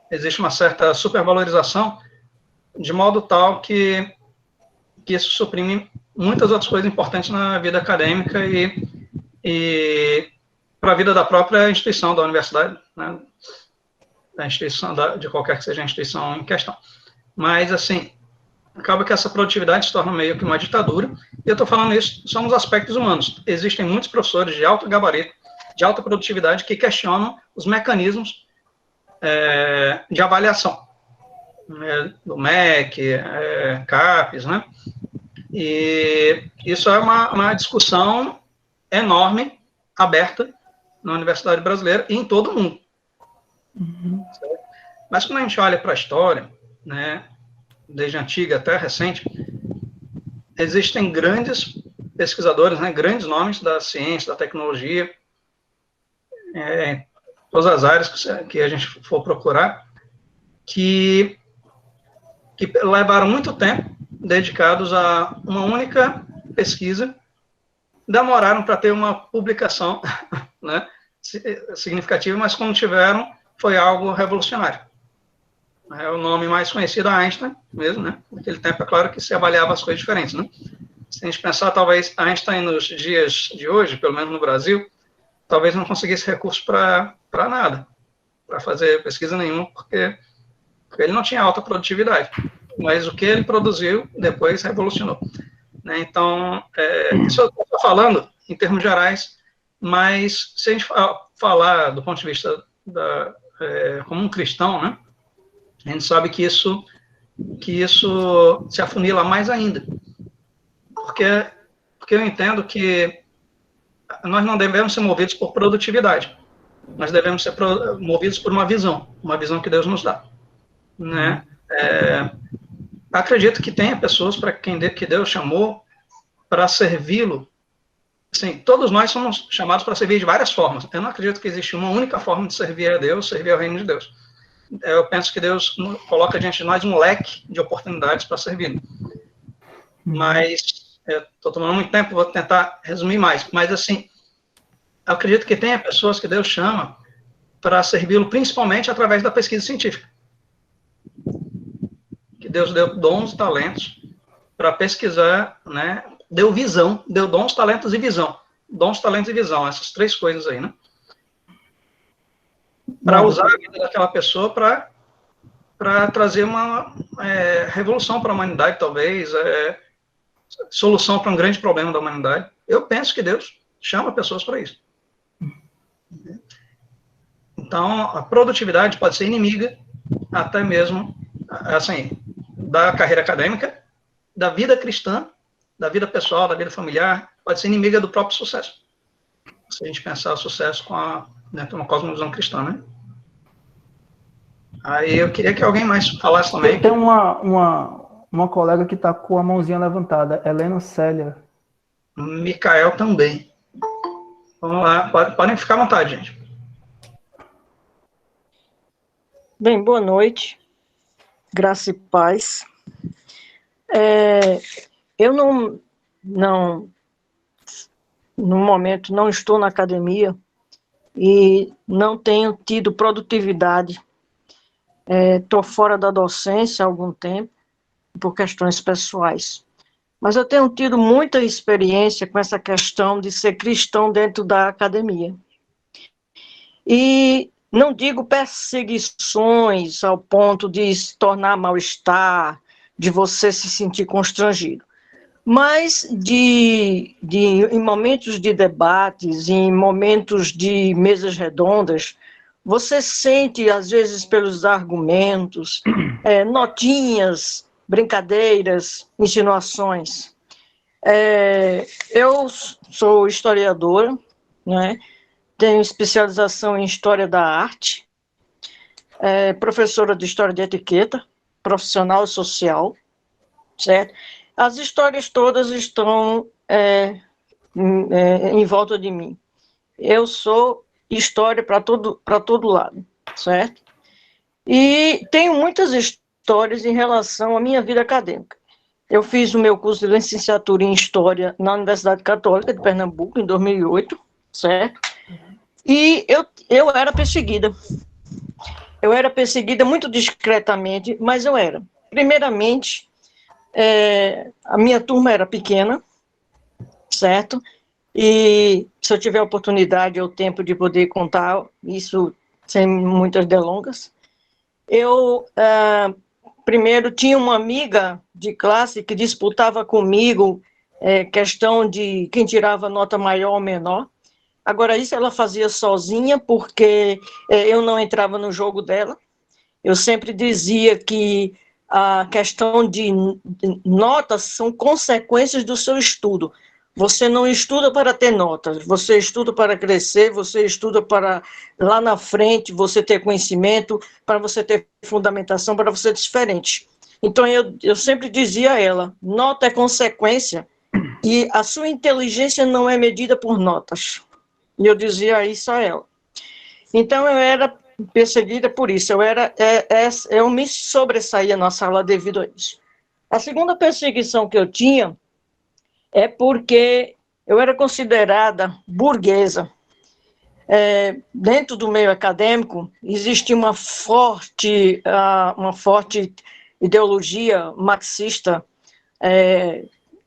existe uma certa supervalorização de modo tal que isso suprime muitas outras coisas importantes na vida acadêmica e para a vida da própria instituição, da universidade, né? Da instituição, de qualquer que seja a instituição em questão. Mas, assim, acaba que essa produtividade se torna meio que uma ditadura, e eu estou falando isso só nos aspectos humanos. Existem muitos professores de alto gabarito, de alta produtividade, que questionam os mecanismos de avaliação, do MEC, CAPES, né? E isso é uma discussão enorme, aberta na universidade brasileira e em todo o mundo. Uhum. Mas quando a gente olha para a história, né, desde antiga até recente, existem grandes pesquisadores, né, grandes nomes da ciência, da tecnologia, todas as áreas que a gente for procurar, que levaram muito tempo dedicados a uma única pesquisa, demoraram para ter uma publicação, né, significativa, mas quando tiveram, foi algo revolucionário. É o nome mais conhecido, Einstein, mesmo, né? Naquele tempo, é claro que se avaliava as coisas diferentes, né? Se a gente pensar, talvez Einstein, nos dias de hoje, pelo menos no Brasil, talvez não conseguisse recurso para nada, para fazer pesquisa nenhuma, porque ele não tinha alta produtividade. Mas o que ele produziu, depois revolucionou. Né? Então, isso eu estou falando em termos gerais, mas se a gente falar do ponto de vista como um cristão, né? A gente sabe que isso se afunila mais ainda. Porque eu entendo que nós não devemos ser movidos por produtividade. Nós devemos ser movidos por uma visão que Deus nos dá. Né? Acredito que tenha pessoas para quem que Deus chamou para servi-lo. Assim, todos nós somos chamados para servir de várias formas. Eu não acredito que existe uma única forma de servir a Deus, servir ao reino de Deus. Eu penso que Deus coloca diante de nós um leque de oportunidades para servir. Mas, estou tomando muito tempo, vou tentar resumir mais. Mas, assim, eu acredito que tenha pessoas que Deus chama para servi-lo principalmente através da pesquisa científica. Que Deus deu dons e talentos para pesquisar, né? Deu visão, deu dons, talentos e visão. Dons, talentos e visão, essas 3 coisas aí, né? Para usar a vida daquela pessoa para trazer uma revolução para a humanidade, talvez, solução para um grande problema da humanidade. Eu penso que Deus chama pessoas para isso. Então, a produtividade pode ser inimiga até mesmo, assim, da carreira acadêmica, da vida cristã, da vida pessoal, da vida familiar, pode ser inimiga do próprio sucesso. Se a gente pensar o sucesso dentro de uma cosmovisão cristã, né? Aí eu queria que alguém mais falasse também. Tem uma colega que está com a mãozinha levantada, Helena Célia. Micael também. Vamos lá, podem ficar à vontade, gente. Bem, boa noite. Graça e paz. Eu no momento, não estou na academia e não tenho tido produtividade. Estou fora da docência há algum tempo, por questões pessoais. mas eu tenho tido muita experiência com essa questão de ser cristão dentro da academia. E não digo perseguições ao ponto de se tornar mal-estar, de você se sentir constrangido, mas em momentos de debates, em momentos de mesas redondas, você sente, às vezes, pelos argumentos, notinhas, brincadeiras, insinuações. Eu sou historiadora, né? Tenho especialização em História da Arte, professora de História de Etiqueta, profissional social, certo? As histórias todas estão em volta de mim. Eu sou história para todo lado, certo? E tenho muitas histórias em relação à minha vida acadêmica. Eu fiz o meu curso de licenciatura em História na Universidade Católica de Pernambuco, em 2008, certo? E eu era perseguida. Eu era perseguida muito discretamente, mas eu era. Primeiramente, a minha turma era pequena, certo? E se eu tiver a oportunidade ou tempo de poder contar isso sem muitas delongas, eu primeiro tinha uma amiga de classe que disputava comigo questão de quem tirava nota maior ou menor. Agora, isso ela fazia sozinha, porque eu não entrava no jogo dela. Eu sempre dizia que a questão de notas são consequências do seu estudo. Você não estuda para ter notas, você estuda para crescer, você estuda para, lá na frente, você ter conhecimento, para você ter fundamentação, para você ser diferente. Então, eu sempre dizia a ela, nota é consequência, e a sua inteligência não é medida por notas. E eu dizia isso a ela. Então, eu era perseguida por isso. Eu me sobressaía na sala devido a isso. A segunda perseguição que eu tinha é porque eu era considerada burguesa. Dentro do meio acadêmico, existia uma forte ideologia marxista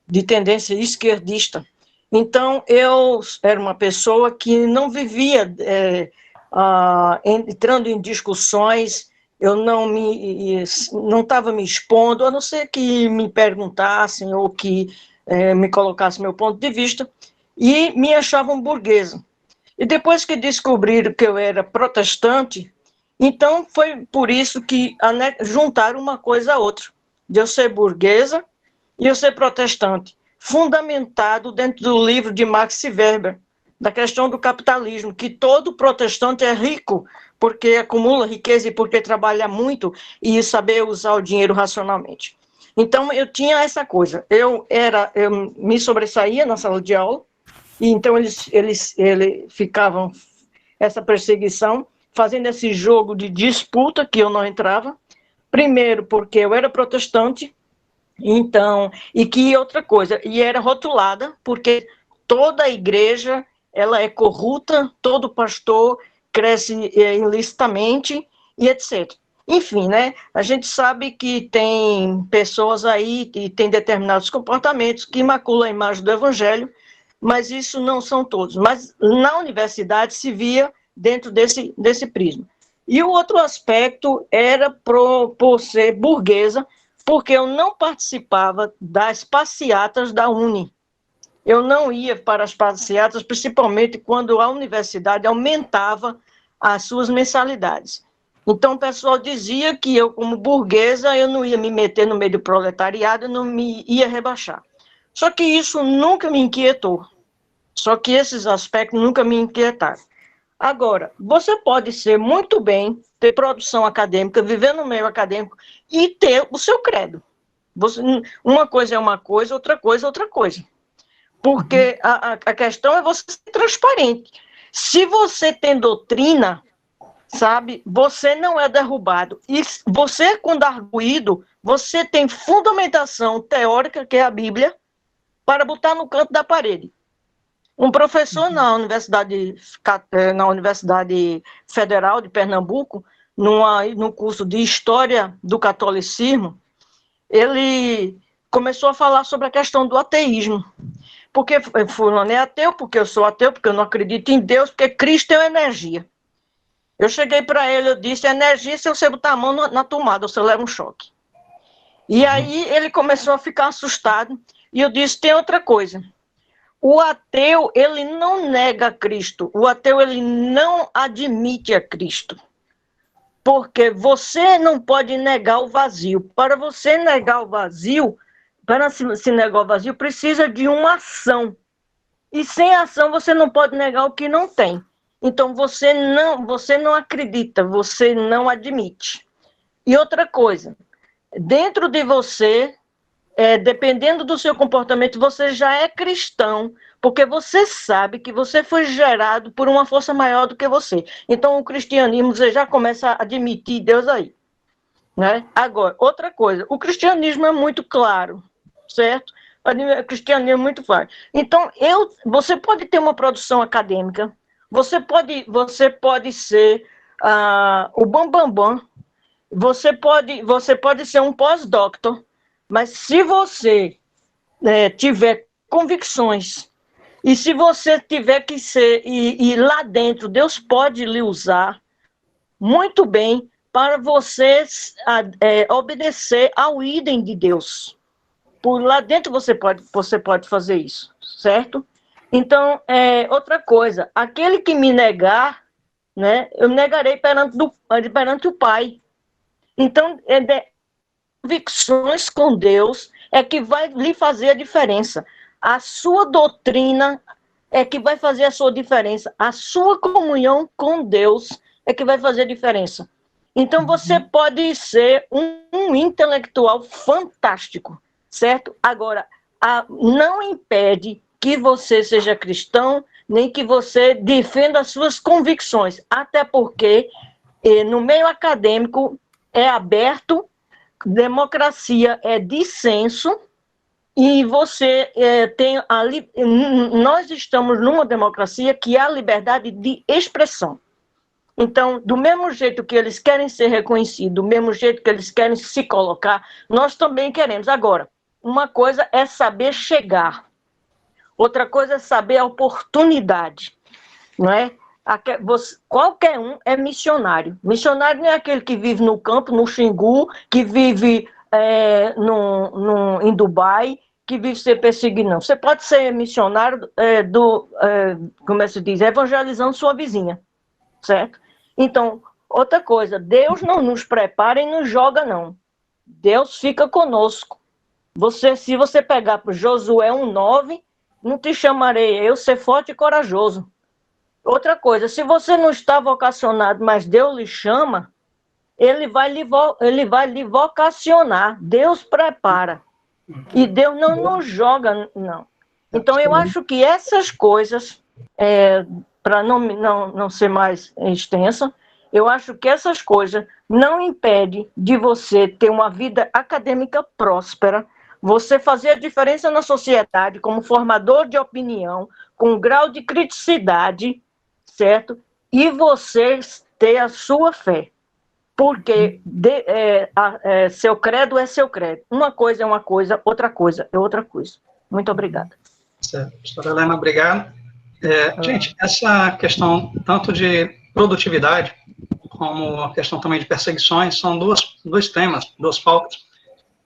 de tendência esquerdista. Então, eu era uma pessoa que não vivia entrando em discussões, eu não estava me expondo, a não ser que me perguntassem ou que me colocassem meu ponto de vista, e me achavam burguesa. E depois que descobriram que eu era protestante, então foi por isso que juntaram uma coisa a outra, de eu ser burguesa e eu ser protestante, fundamentado dentro do livro de Max Weber, da questão do capitalismo, que todo protestante é rico porque acumula riqueza e porque trabalha muito e saber usar o dinheiro racionalmente. Então, eu tinha essa coisa, eu me sobressaía na sala de aula, e então eles ficavam, essa perseguição, fazendo esse jogo de disputa que eu não entrava, primeiro porque eu era protestante, então, e que outra coisa, e era rotulada, porque toda a igreja, ela é corrupta, todo pastor cresce ilicitamente, e etc. Enfim, né, a gente sabe que tem pessoas aí que têm determinados comportamentos que maculam a imagem do evangelho, mas isso não são todos. Mas na universidade se via dentro desse prisma. E o outro aspecto era por ser burguesa, porque eu não participava das passeatas da Uni. Eu não ia para as passeatas, principalmente quando a universidade aumentava as suas mensalidades. Então, o pessoal dizia que eu, como burguesa, eu não ia me meter no meio do proletariado, eu não me ia rebaixar. Só que isso nunca me inquietou. Só que esses aspectos nunca me inquietaram. Agora, você pode ser muito bem, ter produção acadêmica, viver no meio acadêmico e ter o seu credo. Uma coisa é uma coisa, outra coisa é outra coisa. Porque a questão é você ser transparente. Se você tem doutrina, sabe, você não é derrubado. E você, quando arguído, você tem fundamentação teórica, que é a Bíblia, para botar no canto da parede. Um professor na Universidade Federal de Pernambuco, no curso de História do Catolicismo, ele começou a falar sobre a questão do ateísmo. Porque fulano é ateu, porque eu sou ateu, porque eu não acredito em Deus, porque Cristo é energia. Eu cheguei para ele, eu disse, energia, se você botar a mão na tomada, você leva um choque. E aí ele começou a ficar assustado, e eu disse, tem outra coisa. O ateu, ele não nega Cristo. O ateu, ele não admite a Cristo. Porque você não pode negar o vazio. Para você negar o vazio, para se negar o vazio, precisa de uma ação. E sem ação, você não pode negar o que não tem. Então, você não acredita, você não admite. E outra coisa, dentro de você, dependendo do seu comportamento, você já é cristão, porque você sabe que você foi gerado por uma força maior do que você. Então, o cristianismo, você já começa a admitir Deus aí. Né? Agora, outra coisa, o cristianismo é muito claro, certo? O cristianismo é muito claro. Então, você pode ter uma produção acadêmica, você pode ser o bambambam, você pode ser um pós-doutor, mas se você tiver convicções, e se você tiver que ser, e lá dentro Deus pode lhe usar muito bem para você obedecer ao idem de Deus. Por lá dentro você pode fazer isso, certo? Então, outra coisa, aquele que me negar, né, eu negarei perante o Pai. Então, convicções com Deus é que vai lhe fazer a diferença. A sua doutrina é que vai fazer a sua diferença. A sua comunhão com Deus é que vai fazer a diferença. Então, você pode ser um intelectual fantástico, certo? Agora, não impede que você seja cristão, nem que você defenda as suas convicções. Até porque, no meio acadêmico, é aberto, democracia é dissenso, e você nós estamos numa democracia que há liberdade de expressão. Então, do mesmo jeito que eles querem ser reconhecidos, do mesmo jeito que eles querem se colocar, nós também queremos. Agora, uma coisa é saber chegar, outra coisa é saber a oportunidade, não é? Qualquer um é missionário. Missionário não é aquele que vive no campo, no Xingu, que vive em Dubai, que vive ser perseguido, não. Você pode ser missionário como é que se diz, evangelizando sua vizinha, certo? Então, outra coisa, Deus não nos prepara e nos joga, não. Deus fica conosco. Se você pegar para Josué 1:9, não te chamarei eu ser forte e corajoso. Outra coisa, se você não está vocacionado, mas Deus lhe chama, ele vai lhe vocacionar. Deus prepara. E Deus não nos joga, não. Então, eu acho que essas coisas, para não ser mais extensa, eu acho que essas coisas não impedem de você ter uma vida acadêmica próspera, você fazer a diferença na sociedade como formador de opinião, com um grau de criticidade, certo? E você ter a sua fé. Porque seu credo é seu credo. Uma coisa é uma coisa, outra coisa é outra coisa. Muito obrigada. Certo. Pastora Helena, obrigado. Gente, essa questão tanto de produtividade como a questão também de perseguições são dois temas, duas pautas,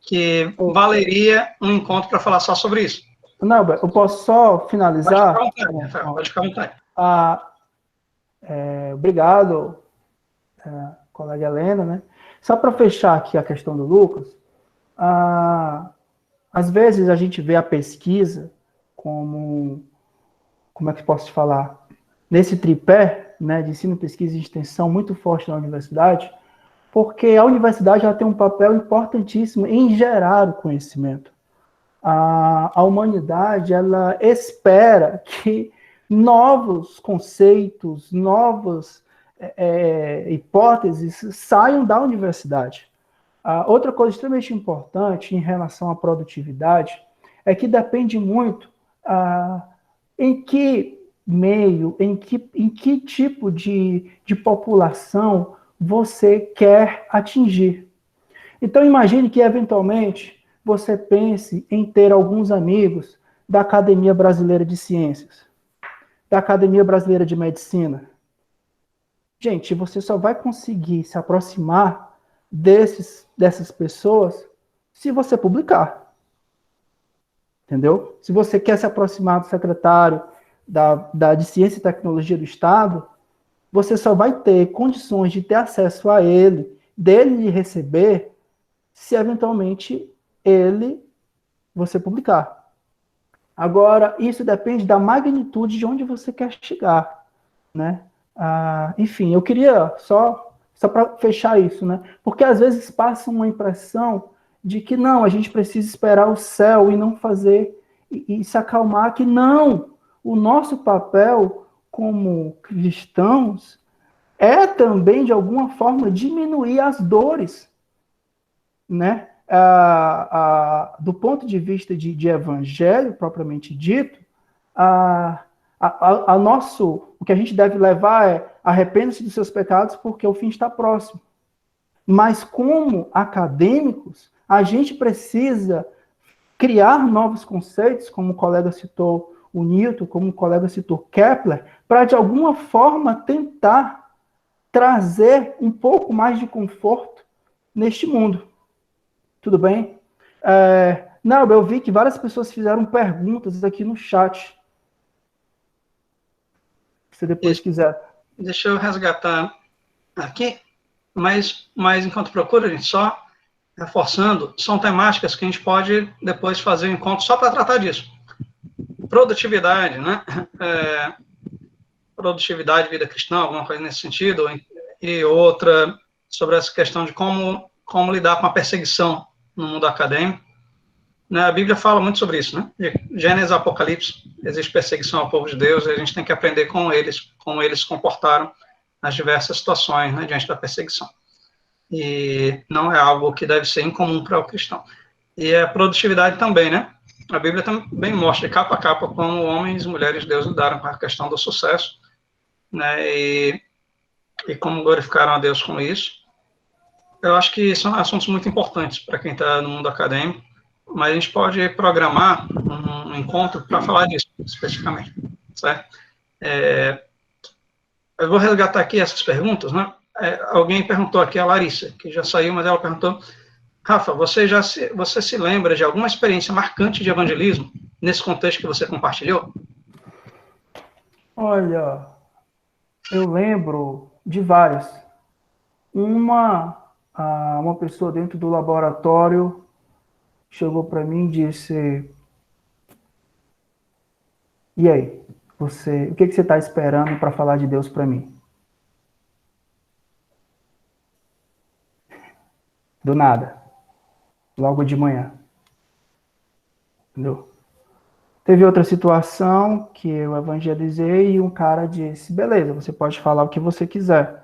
que valeria um encontro para falar só sobre isso. Não, eu posso só finalizar? Pode ficar à vontade, Rafael, pode ficar à vontade. Obrigado, colega Helena, né? Só para fechar aqui a questão do Lucas, às vezes a gente vê a pesquisa como é que posso te falar? Nesse tripé, né, de ensino, pesquisa e extensão muito forte na universidade, porque a universidade ela tem um papel importantíssimo em gerar o conhecimento. A humanidade, ela espera que novos conceitos, novas hipóteses saiam da universidade. Outra coisa extremamente importante em relação à produtividade é que depende muito em que meio, em que tipo de população você quer atingir. Então, imagine que, eventualmente, você pense em ter alguns amigos da Academia Brasileira de Ciências, da Academia Brasileira de Medicina. Gente, você só vai conseguir se aproximar dessas pessoas se você publicar. Entendeu? Se você quer se aproximar do secretário de Ciência e Tecnologia do Estado, você só vai ter condições de ter acesso a ele, dele lhe receber, se eventualmente você publicar. Agora, isso depende da magnitude de onde você quer chegar, né? Enfim, eu queria só para fechar isso, né? Porque às vezes passa uma impressão de que não, a gente precisa esperar o céu e não fazer, e se acalmar, que não, o nosso papel como cristãos é também, de alguma forma, diminuir as dores, né? Do ponto de vista de evangelho, propriamente dito, o que a gente deve levar é arrependa-se dos seus pecados porque o fim está próximo. Mas como acadêmicos, a gente precisa criar novos conceitos, como o colega citou o Newton, como o colega citou Kepler, para de alguma forma tentar trazer um pouco mais de conforto neste mundo. Tudo bem? Não, eu vi que várias pessoas fizeram perguntas aqui no chat. Se depois quiser. Deixa eu resgatar aqui, mas enquanto procura, gente, só reforçando, são temáticas que a gente pode depois fazer um encontro só para tratar disso. Produtividade, né? Produtividade, vida cristã, alguma coisa nesse sentido, e outra sobre essa questão de como lidar com a perseguição no mundo acadêmico. Né, a Bíblia fala muito sobre isso, né? De Gênesis, Apocalipse, existe perseguição ao povo de Deus, e a gente tem que aprender com eles, como eles se comportaram nas diversas situações, né, diante da perseguição. E não é algo que deve ser incomum para o cristão. E a produtividade também, né? A Bíblia também mostra de capa a capa como homens e mulheres de Deus lidaram com a questão do sucesso, né? E como glorificaram a Deus com isso. Eu acho que são assuntos muito importantes para quem está no mundo acadêmico, mas a gente pode programar um encontro para falar disso, especificamente, certo? Eu vou resgatar aqui essas perguntas, né? Alguém perguntou aqui, a Larissa, que já saiu, mas ela perguntou, Rafa, você se lembra de alguma experiência marcante de evangelismo nesse contexto que você compartilhou? Olha, eu lembro de várias. Uma pessoa dentro do laboratório chegou para mim e disse: e aí, o que você está esperando para falar de Deus para mim? Do nada. Logo de manhã. Entendeu? Teve outra situação que eu evangelizei e um cara disse: beleza, você pode falar o que você quiser,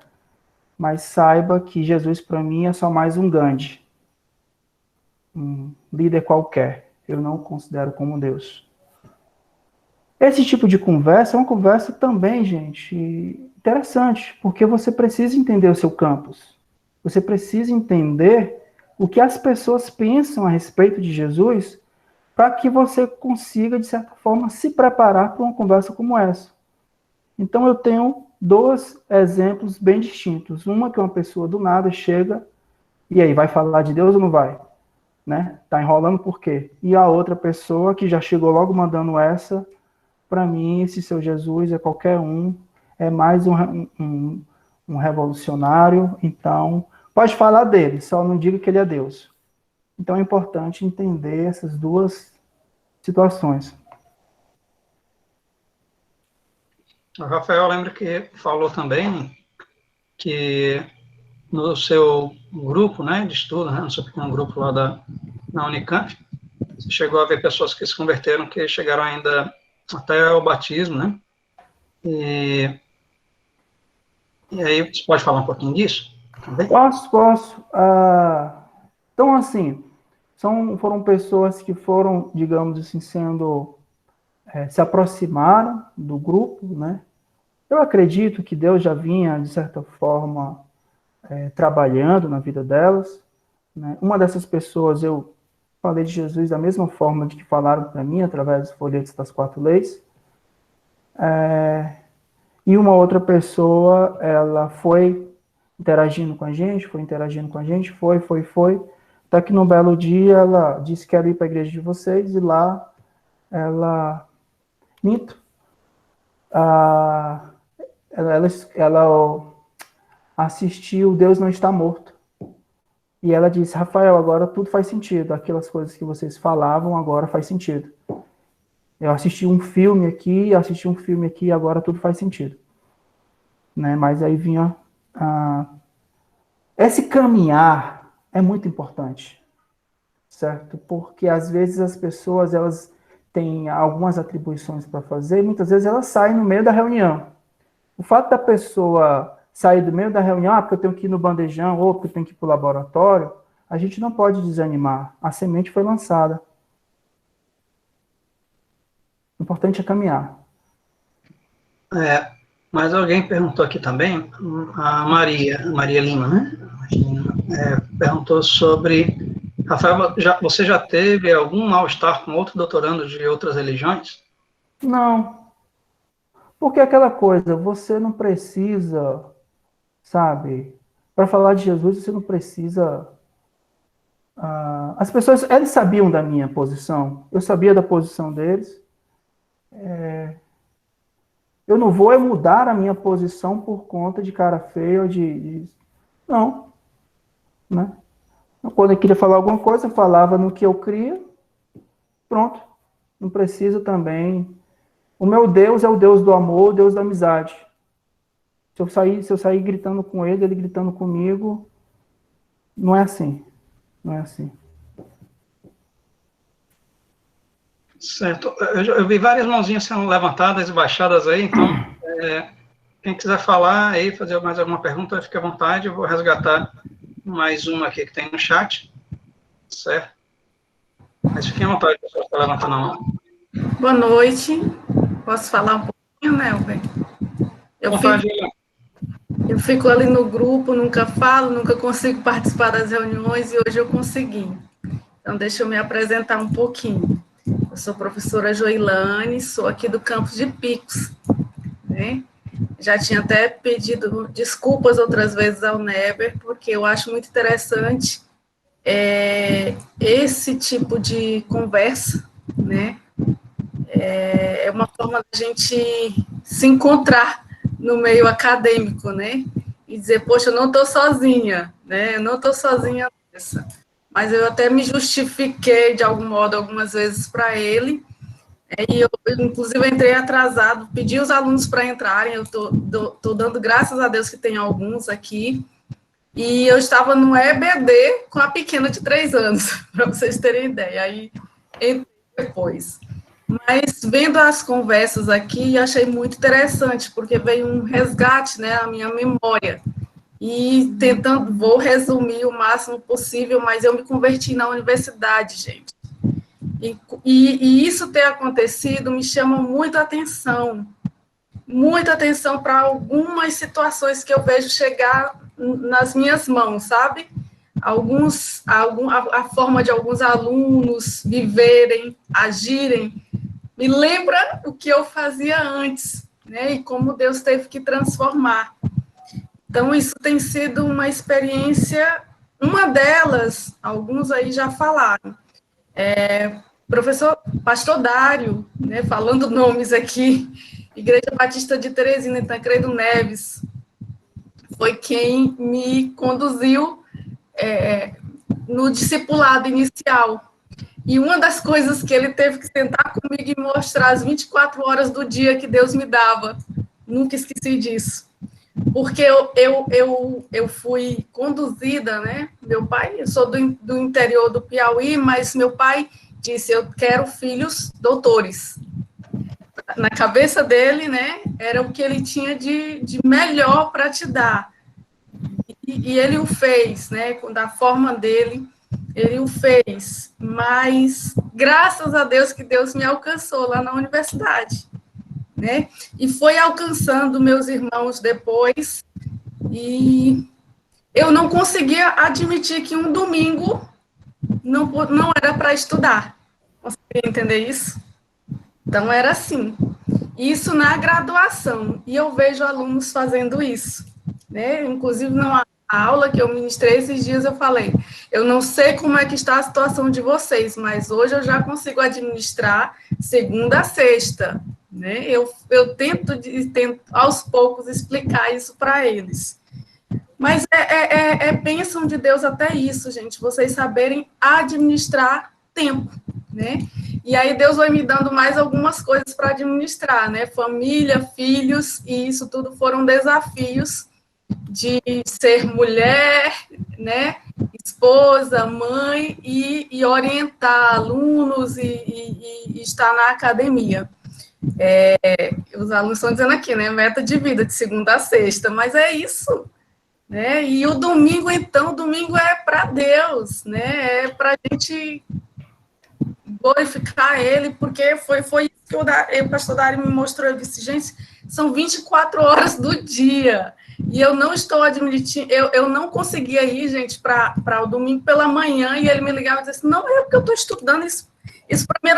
mas saiba que Jesus para mim é só mais um Gandhi. Um líder qualquer. Eu não o considero como Deus. Esse tipo de conversa é uma conversa também, gente, interessante, porque você precisa entender o seu campus. Você precisa entender o que as pessoas pensam a respeito de Jesus para que você consiga, de certa forma, se preparar para uma conversa como essa. Então, eu tenho dois exemplos bem distintos. Uma que uma pessoa do nada chega, e aí, vai falar de Deus ou não vai? Né? Tá enrolando por quê? E a outra pessoa que já chegou logo mandando essa, para mim, esse seu Jesus é qualquer um, é mais um revolucionário, então, pode falar dele, só não diga que ele é Deus. Então, é importante entender essas duas situações. O Rafael, lembra que falou também que no seu grupo, né, de estudo, né, no seu pequeno grupo lá na Unicamp, você chegou a ver pessoas que se converteram, que chegaram ainda até o batismo, né? E aí, você pode falar um pouquinho disso? Também? Posso. Então, assim, foram pessoas que foram, digamos assim, se aproximaram do grupo, né? Eu acredito que Deus já vinha, de certa forma, trabalhando na vida delas, né? Uma dessas pessoas eu falei de Jesus da mesma forma de que falaram para mim, através dos folhetos das 4 leis. E uma outra pessoa, ela foi interagindo com a gente, foi. Até que num belo dia ela disse que era ir para a igreja de vocês, e lá ela... Minto. Ela assistiu Deus Não Está Morto. E ela disse, Rafael, agora tudo faz sentido. Aquelas coisas que vocês falavam, agora faz sentido. Eu assisti um filme aqui, agora tudo faz sentido. Né? Mas aí vinha... Esse caminhar é muito importante, certo? Porque às vezes as pessoas, elas têm algumas atribuições para fazer, e muitas vezes elas saem no meio da reunião. O fato da pessoa sair do meio da reunião, porque eu tenho que ir no bandejão, ou porque eu tenho que ir para o laboratório, a gente não pode desanimar. A semente foi lançada. O importante é caminhar. Mas alguém perguntou aqui também, a Maria Lima, né? Perguntou sobre... Rafael, você já teve algum mal-estar com outro doutorando de outras religiões? Não. Porque aquela coisa, você não precisa, sabe? Para falar de Jesus, você não precisa... as pessoas, eles sabiam da minha posição. Eu sabia da posição deles. Eu não vou mudar a minha posição por conta de cara feia ou Não. Né? Quando eu queria falar alguma coisa, eu falava no que eu cria. Pronto. Não precisa também... O meu Deus é o Deus do amor, o Deus da amizade. Se eu sair gritando com ele gritando comigo, não é assim. Não é assim. Certo. Eu vi várias mãozinhas sendo levantadas e baixadas aí, então, quem quiser falar aí, fazer mais alguma pergunta, fique à vontade, eu vou resgatar mais uma aqui que tem no chat, certo? Mas fiquem à vontade, pessoal, para levantar a mão. Boa noite. Posso falar um pouquinho, né, Albert? Eu fico ali no grupo, nunca falo, nunca consigo participar das reuniões, e hoje eu consegui. Então, deixa eu me apresentar um pouquinho. Eu sou professora Joilane, sou aqui do campus de Picos, né? Já tinha até pedido desculpas outras vezes ao Neber, porque eu acho muito interessante esse tipo de conversa, né? É uma forma da gente se encontrar no meio acadêmico, né? E dizer, poxa, eu não estou sozinha, né? Eu não estou sozinha nessa. Mas eu até me justifiquei, de algum modo, algumas vezes para ele. E eu, inclusive, entrei atrasado, pedi os alunos para entrarem, eu estou dando graças a Deus que tem alguns aqui. E eu estava no EBD com a pequena de 3 anos, para vocês terem ideia. Aí, entrei depois. Mas, vendo as conversas aqui, achei muito interessante, porque veio um resgate, né, à minha memória. E vou resumir o máximo possível, mas eu me converti na universidade, gente. E isso ter acontecido me chama muita atenção para algumas situações que eu vejo chegar nas minhas mãos, sabe? A forma de alguns alunos viverem, agirem, me lembra o que eu fazia antes, né? E como Deus teve que transformar. Então, isso tem sido uma experiência, uma delas, alguns aí já falaram. Pastor Dário, né, falando nomes aqui, Igreja Batista de Teresina, em Tancredo Neves, foi quem me conduziu no discipulado inicial. E uma das coisas que ele teve que sentar comigo e mostrar as 24 horas do dia que Deus me dava, nunca esqueci disso. Porque eu fui conduzida, né? Meu pai, eu sou do interior do Piauí, mas meu pai disse, eu quero filhos doutores. Na cabeça dele, né? Era o que ele tinha de melhor para te dar. E ele o fez, né? Da forma dele, ele o fez. Mas, graças a Deus, que Deus me alcançou lá na universidade. Né? E foi alcançando meus irmãos depois, e eu não conseguia admitir que um domingo, não era para estudar. Consegue entender isso? Então, era assim. Isso na graduação. E eu vejo alunos fazendo isso, né? Inclusive, numa aula que eu ministrei esses dias, eu falei, eu não sei como é que está a situação de vocês, mas hoje eu já consigo administrar segunda a sexta, né? Eu tento aos poucos explicar isso para eles. Mas é bênção de Deus até isso, gente, vocês saberem administrar tempo, né? E aí Deus vai me dando mais algumas coisas para administrar, né? Família, filhos, e isso tudo foram desafios de ser mulher, né? Esposa, mãe, e orientar alunos e estar na academia. Os alunos estão dizendo aqui, né? Meta de vida de segunda a sexta, mas é isso. Né? E o domingo, então, domingo é para Deus, né? É para a gente glorificar Ele, porque foi isso que o pastor Dari me mostrou. Eu disse, gente, são 24 horas do dia, e eu não estou admitindo, eu não conseguia ir, gente, para o domingo pela manhã, e ele me ligava e disse assim, não, é porque eu estou estudando isso. Isso para mim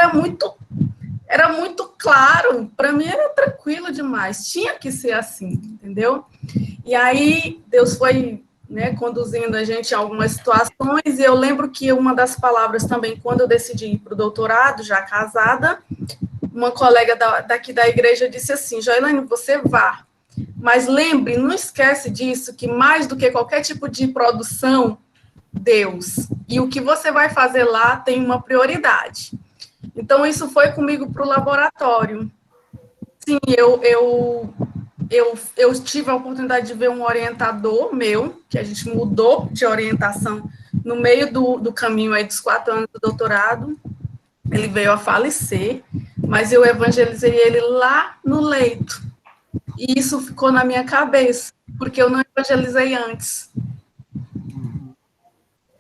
era muito claro, para mim era tranquilo demais, tinha que ser assim, entendeu? E aí, Deus foi, né, conduzindo a gente a algumas situações, e eu lembro que uma das palavras também, quando eu decidi ir para o doutorado, já casada, uma colega daqui da igreja disse assim, Joelane, você vá, mas lembre, não esquece disso, que mais do que qualquer tipo de produção, Deus, e o que você vai fazer lá tem uma prioridade. Então, isso foi comigo para o laboratório. Sim, eu tive a oportunidade de ver um orientador meu, que a gente mudou de orientação no meio do caminho aí dos 4 anos do doutorado. Ele veio a falecer, mas eu evangelizei ele lá no leito. E isso ficou na minha cabeça, porque eu não evangelizei antes.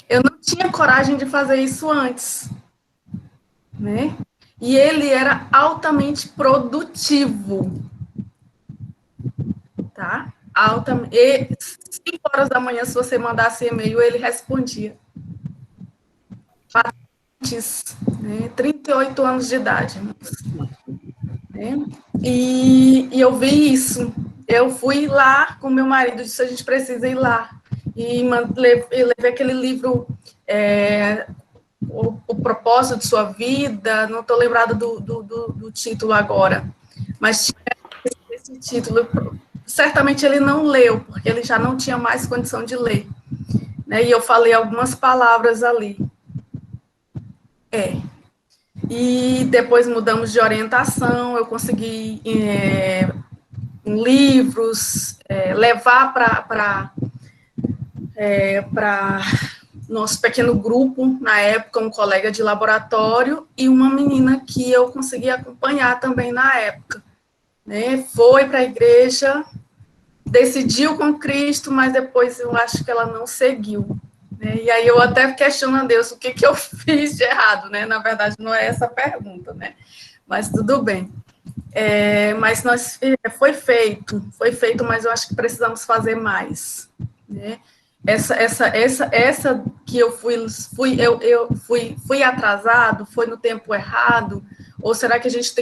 Eu não tinha coragem de fazer isso antes, né? E ele era altamente produtivo. Tá? E 5 horas da manhã, se você mandasse e-mail, ele respondia. Patentes, né? 38 anos de idade. Né? E eu vi isso. Eu fui lá com meu marido, disse, a gente precisa ir lá. E levei aquele livro, o Propósito de Sua Vida, não estou lembrada do título agora, mas tinha esse título. Certamente ele não leu, porque ele já não tinha mais condição de ler. Né? E eu falei algumas palavras ali. E depois mudamos de orientação, eu consegui livros, levar para nosso pequeno grupo, na época, um colega de laboratório e uma menina que eu consegui acompanhar também na época. Né? Foi para a igreja, decidiu com Cristo, mas depois eu acho que ela não seguiu. Né? E aí eu até questiono a Deus o que eu fiz de errado, né? Na verdade, não é essa a pergunta, né? Mas tudo bem. Mas foi feito, mas eu acho que precisamos fazer mais. Né? Essa que eu fui atrasado, foi no tempo errado, ou será que a gente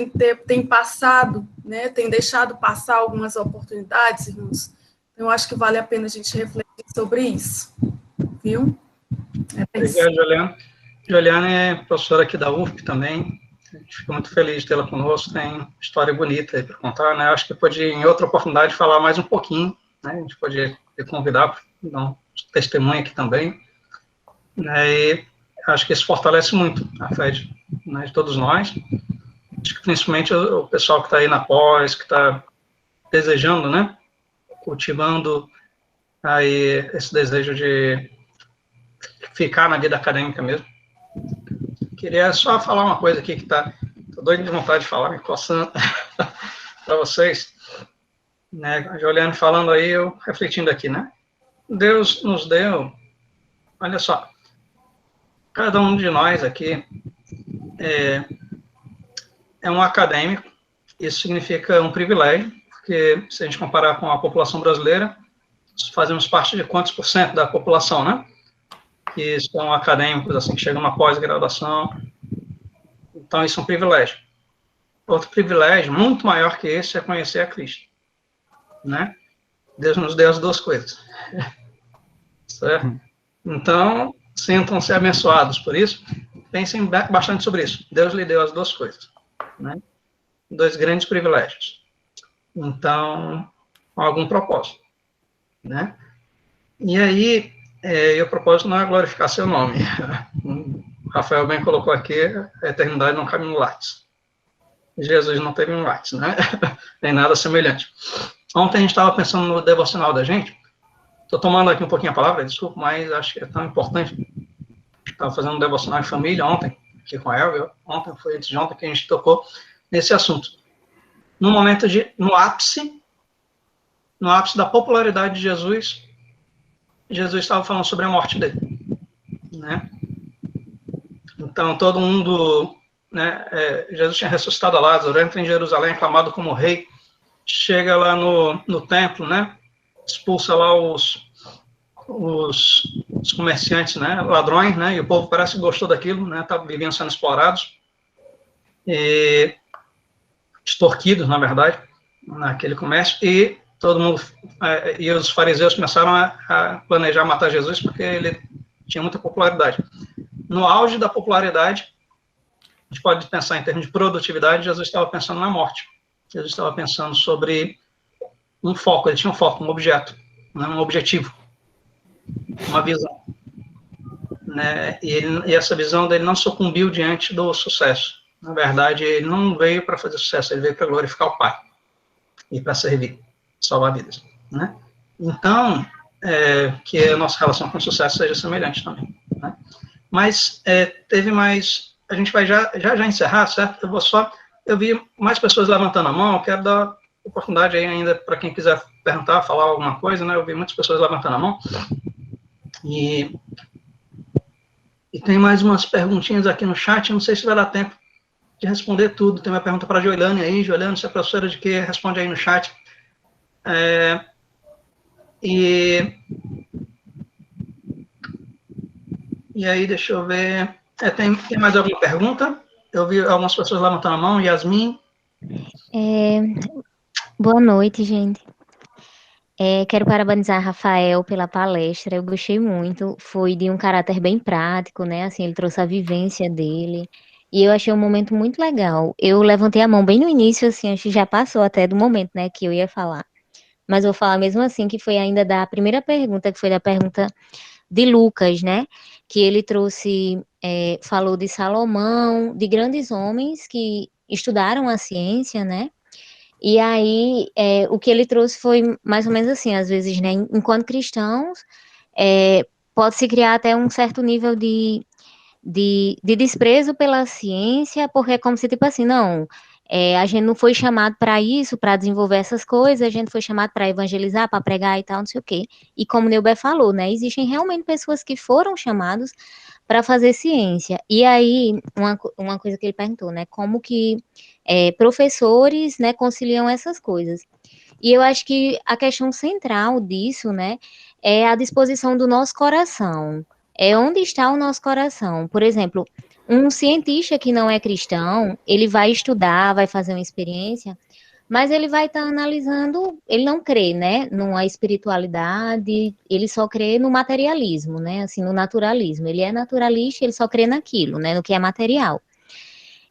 tem passado, né, tem deixado passar algumas oportunidades, irmãos? Eu acho que vale a pena a gente refletir sobre isso, viu? Obrigado, Juliana. Juliana é professora aqui da UFP também, a gente fica muito feliz de tê-la conosco, tem história bonita aí para contar, né? Acho que pode, em outra oportunidade, falar mais um pouquinho, né? A gente pode convidar para dar um testemunho aqui também, né? E acho que isso fortalece muito a fé de todos nós. Acho que principalmente o pessoal que está aí na pós, que está desejando, né, cultivando aí esse desejo de ficar na vida acadêmica mesmo. Queria só falar uma coisa aqui que tô doido de vontade de falar, me coçando para vocês. Né, a Juliana falando aí, eu refletindo aqui, né? Deus nos deu, olha só, cada um de nós aqui é um acadêmico, isso significa um privilégio, porque se a gente comparar com a população brasileira, fazemos parte de quantos por cento da população, né? que são acadêmicos, assim, que chegam na pós-graduação. Então, isso é um privilégio. Outro privilégio, muito maior que esse, é conhecer a Cristo, né? Deus nos deu as duas coisas. Certo? Então, sintam-se abençoados por isso. Pensem bastante sobre isso. Deus lhe deu as duas coisas, né? Dois grandes privilégios. Então, com algum propósito, né? E aí, o propósito não é glorificar seu nome. O Rafael bem colocou aqui, a eternidade não cabe no lápis. Jesus não teve um lápis, né? Nem nada semelhante. Ontem a gente estava pensando no devocional da gente. Estou tomando aqui um pouquinho a palavra, desculpa, mas acho que é tão importante. Estava fazendo um devocional em família ontem, aqui com a Elvia. Ontem, foi antes de ontem que a gente tocou nesse assunto. No momento no ápice da popularidade de Jesus, Jesus estava falando sobre a morte dele, né? Então, todo mundo, né, Jesus tinha ressuscitado a Lázaro, entra em Jerusalém, aclamado como rei, chega lá no templo, né, expulsa lá os comerciantes, né, ladrões, né, e o povo parece que gostou daquilo, né, viviam sendo explorados, e extorquidos, na verdade, naquele comércio, e todo mundo, e os fariseus começaram a planejar matar Jesus, porque ele tinha muita popularidade. No auge da popularidade, a gente pode pensar em termos de produtividade, Jesus estava pensando na morte. Jesus estava pensando sobre um foco, ele tinha um foco, um objeto, né, um objetivo, uma visão. Né, e essa visão dele não sucumbiu diante do sucesso. Na verdade, ele não veio para fazer sucesso, ele veio para glorificar o Pai e para servir, salvar vidas. Né? Então, que a nossa relação com o sucesso seja semelhante também. Né? Mas teve mais... A gente vai já encerrar, certo? Eu vi mais pessoas levantando a mão, eu quero dar oportunidade aí ainda para quem quiser perguntar, falar alguma coisa, né? Eu vi muitas pessoas levantando a mão. E tem mais umas perguntinhas aqui no chat, não sei se vai dar tempo de responder tudo. Tem uma pergunta para a Joilane aí. Joilane, você é professora de quê? Responde aí no chat. E aí, deixa eu ver. Tem mais alguma pergunta? Eu vi algumas pessoas levantando a mão. Yasmin. Boa noite, gente. Quero parabenizar Rafael pela palestra. Eu gostei muito. Foi de um caráter bem prático, né? Assim, ele trouxe a vivência dele. E eu achei um momento muito legal. Eu levantei a mão bem no início, assim, acho que já passou até do momento, né, que eu ia falar. Mas eu vou falar mesmo assim, que foi ainda da primeira pergunta, que foi da pergunta de Lucas, né? Que ele trouxe, falou de Salomão, de grandes homens que estudaram a ciência, né? E aí, o que ele trouxe foi mais ou menos assim, às vezes, né? Enquanto cristãos, pode-se criar até um certo nível de desprezo pela ciência, porque é como se, tipo assim, não, a gente não foi chamado para isso, para desenvolver essas coisas, a gente foi chamado para evangelizar, para pregar e tal, não sei o quê. E como o Neuber falou, né, existem realmente pessoas que foram chamados para fazer ciência. E aí, uma coisa que ele perguntou, né, como que professores, né, conciliam essas coisas. E eu acho que a questão central disso, né, é a disposição do nosso coração. É onde está o nosso coração. Por exemplo, um cientista que não é cristão, ele vai estudar, vai fazer uma experiência, mas ele vai estar analisando, ele não crê, né, numa espiritualidade, ele só crê no materialismo, né, assim, no naturalismo. Ele é naturalista, ele só crê naquilo, né, no que é material.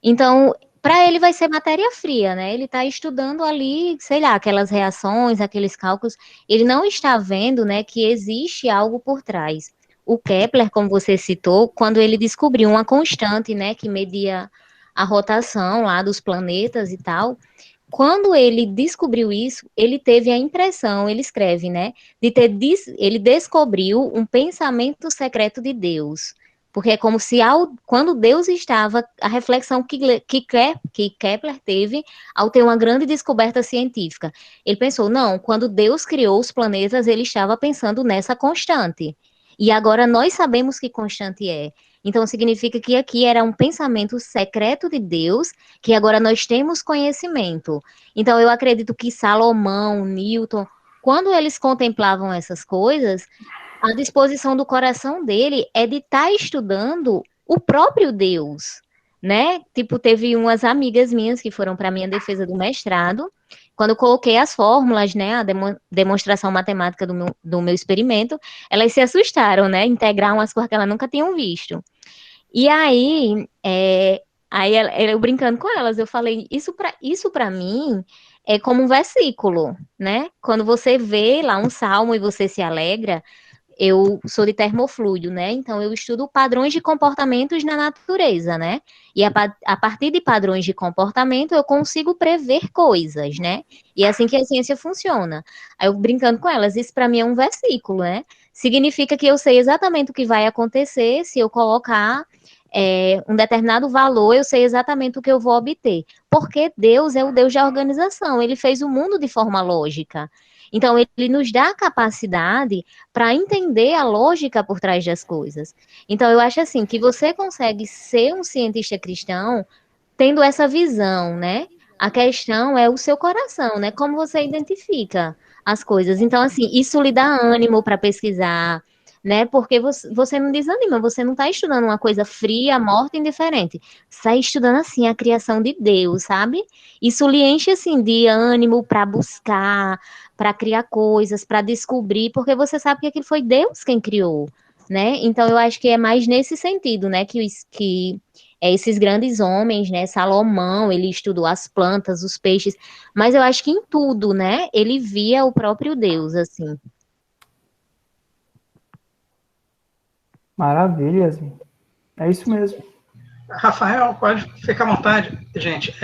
Então, para ele vai ser matéria fria, né? Ele está estudando ali, sei lá, aquelas reações, aqueles cálculos. Ele não está vendo, né, que existe algo por trás. O Kepler, como você citou, quando ele descobriu uma constante, né, que media a rotação lá dos planetas e tal, quando ele descobriu isso, ele teve a impressão, ele escreve, né, ele descobriu um pensamento secreto de Deus. Porque é como se, quando Deus estava, a reflexão que Kepler teve ao ter uma grande descoberta científica. Ele pensou, não, quando Deus criou os planetas, ele estava pensando nessa constante. E agora nós sabemos que constante é. Então, significa que aqui era um pensamento secreto de Deus, que agora nós temos conhecimento. Então, eu acredito que Salomão, Newton, quando eles contemplavam essas coisas, a disposição do coração dele é de estar estudando o próprio Deus, né? Tipo, teve umas amigas minhas que foram para minha defesa do mestrado, quando eu coloquei as fórmulas, né, a demonstração matemática do meu experimento, elas se assustaram, né, integrar umas coisas que elas nunca tinham visto. E aí, eu brincando com elas, eu falei, isso para mim é como um versículo, né? Quando você vê lá um salmo e você se alegra, eu sou de termofluido, né? Então eu estudo padrões de comportamentos na natureza, né? E a partir de padrões de comportamento eu consigo prever coisas, né? E é assim que a ciência funciona. Aí eu brincando com elas, isso para mim é um versículo, né? Significa que eu sei exatamente o que vai acontecer se eu colocar um determinado valor, eu sei exatamente o que eu vou obter. Porque Deus é o Deus da organização, ele fez o mundo de forma lógica. Então, ele nos dá a capacidade para entender a lógica por trás das coisas. Então, eu acho assim, que você consegue ser um cientista cristão tendo essa visão, né? A questão é o seu coração, né? Como você identifica as coisas. Então, assim, isso lhe dá ânimo para pesquisar, né? Porque você não desanima, você não está estudando uma coisa fria, morta, indiferente. Você está estudando, assim, a criação de Deus, sabe? Isso lhe enche, assim, de ânimo para buscar, para criar coisas, para descobrir, porque você sabe que aquilo foi Deus quem criou, né? Então, eu acho que é mais nesse sentido, né? Que esses grandes homens, né? Salomão, ele estudou as plantas, os peixes, mas eu acho que em tudo, né? Ele via o próprio Deus, assim. Maravilha, Yasmin. É isso mesmo. Rafael, pode ficar à vontade. Gente,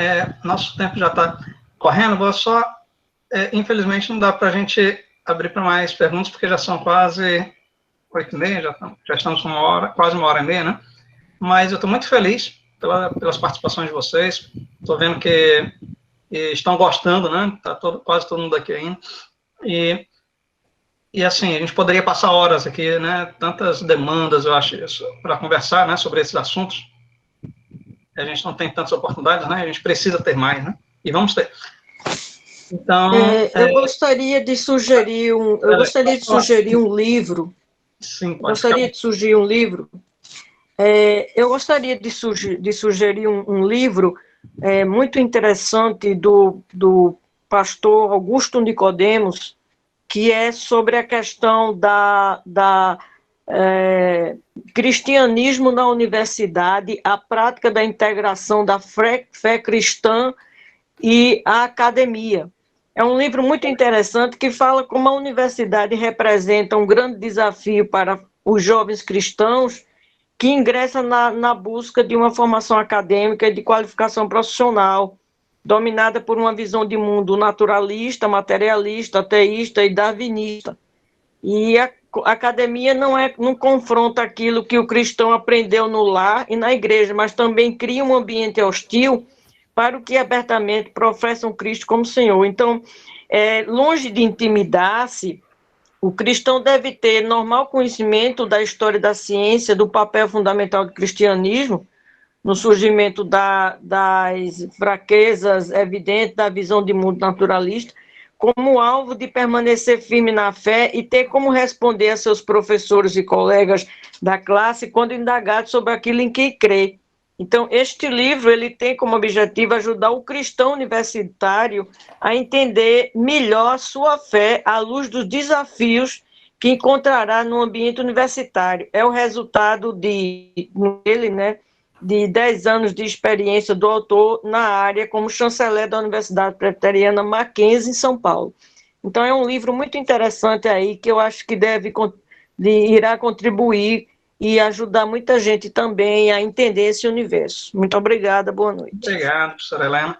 nosso tempo já está correndo, vou só... infelizmente, não dá para a gente abrir para mais perguntas, porque já são quase 8h30, já estamos com quase 1h30, né? Mas eu estou muito feliz pelas participações de vocês. Estou vendo que estão gostando, né? Está quase todo mundo aqui ainda. E assim, a gente poderia passar horas aqui, né? Tantas demandas, eu acho, para conversar, né? Sobre esses assuntos. A gente não tem tantas oportunidades, né? A gente precisa ter mais, né? E vamos ter. Então, eu gostaria de sugerir um livro. Sim, eu gostaria de sugerir um livro. Eu gostaria de sugerir um livro muito interessante do pastor Augusto Nicodemos, que é sobre a questão da cristianismo na universidade, a prática da integração da fé cristã e a academia. É um livro muito interessante que fala como a universidade representa um grande desafio para os jovens cristãos que ingressam na busca de uma formação acadêmica e de qualificação profissional, dominada por uma visão de mundo naturalista, materialista, ateísta e darwinista. E a academia não confronta aquilo que o cristão aprendeu no lar e na igreja, mas também cria um ambiente hostil para o que abertamente professam Cristo como Senhor. Então, longe de intimidar-se, o cristão deve ter normal conhecimento da história da ciência, do papel fundamental do cristianismo, no surgimento das fraquezas evidentes da visão de mundo naturalista, como alvo de permanecer firme na fé e ter como responder a seus professores e colegas da classe quando indagados sobre aquilo em que crê. Então, este livro ele tem como objetivo ajudar o cristão universitário a entender melhor sua fé à luz dos desafios que encontrará no ambiente universitário. É o resultado de 10 anos de experiência do autor na área como chanceler da Universidade Presbiteriana Mackenzie, em São Paulo. Então, é um livro muito interessante aí, que eu acho que irá contribuir e ajudar muita gente também a entender esse universo. Muito obrigada, boa noite. Obrigado, professora Helena.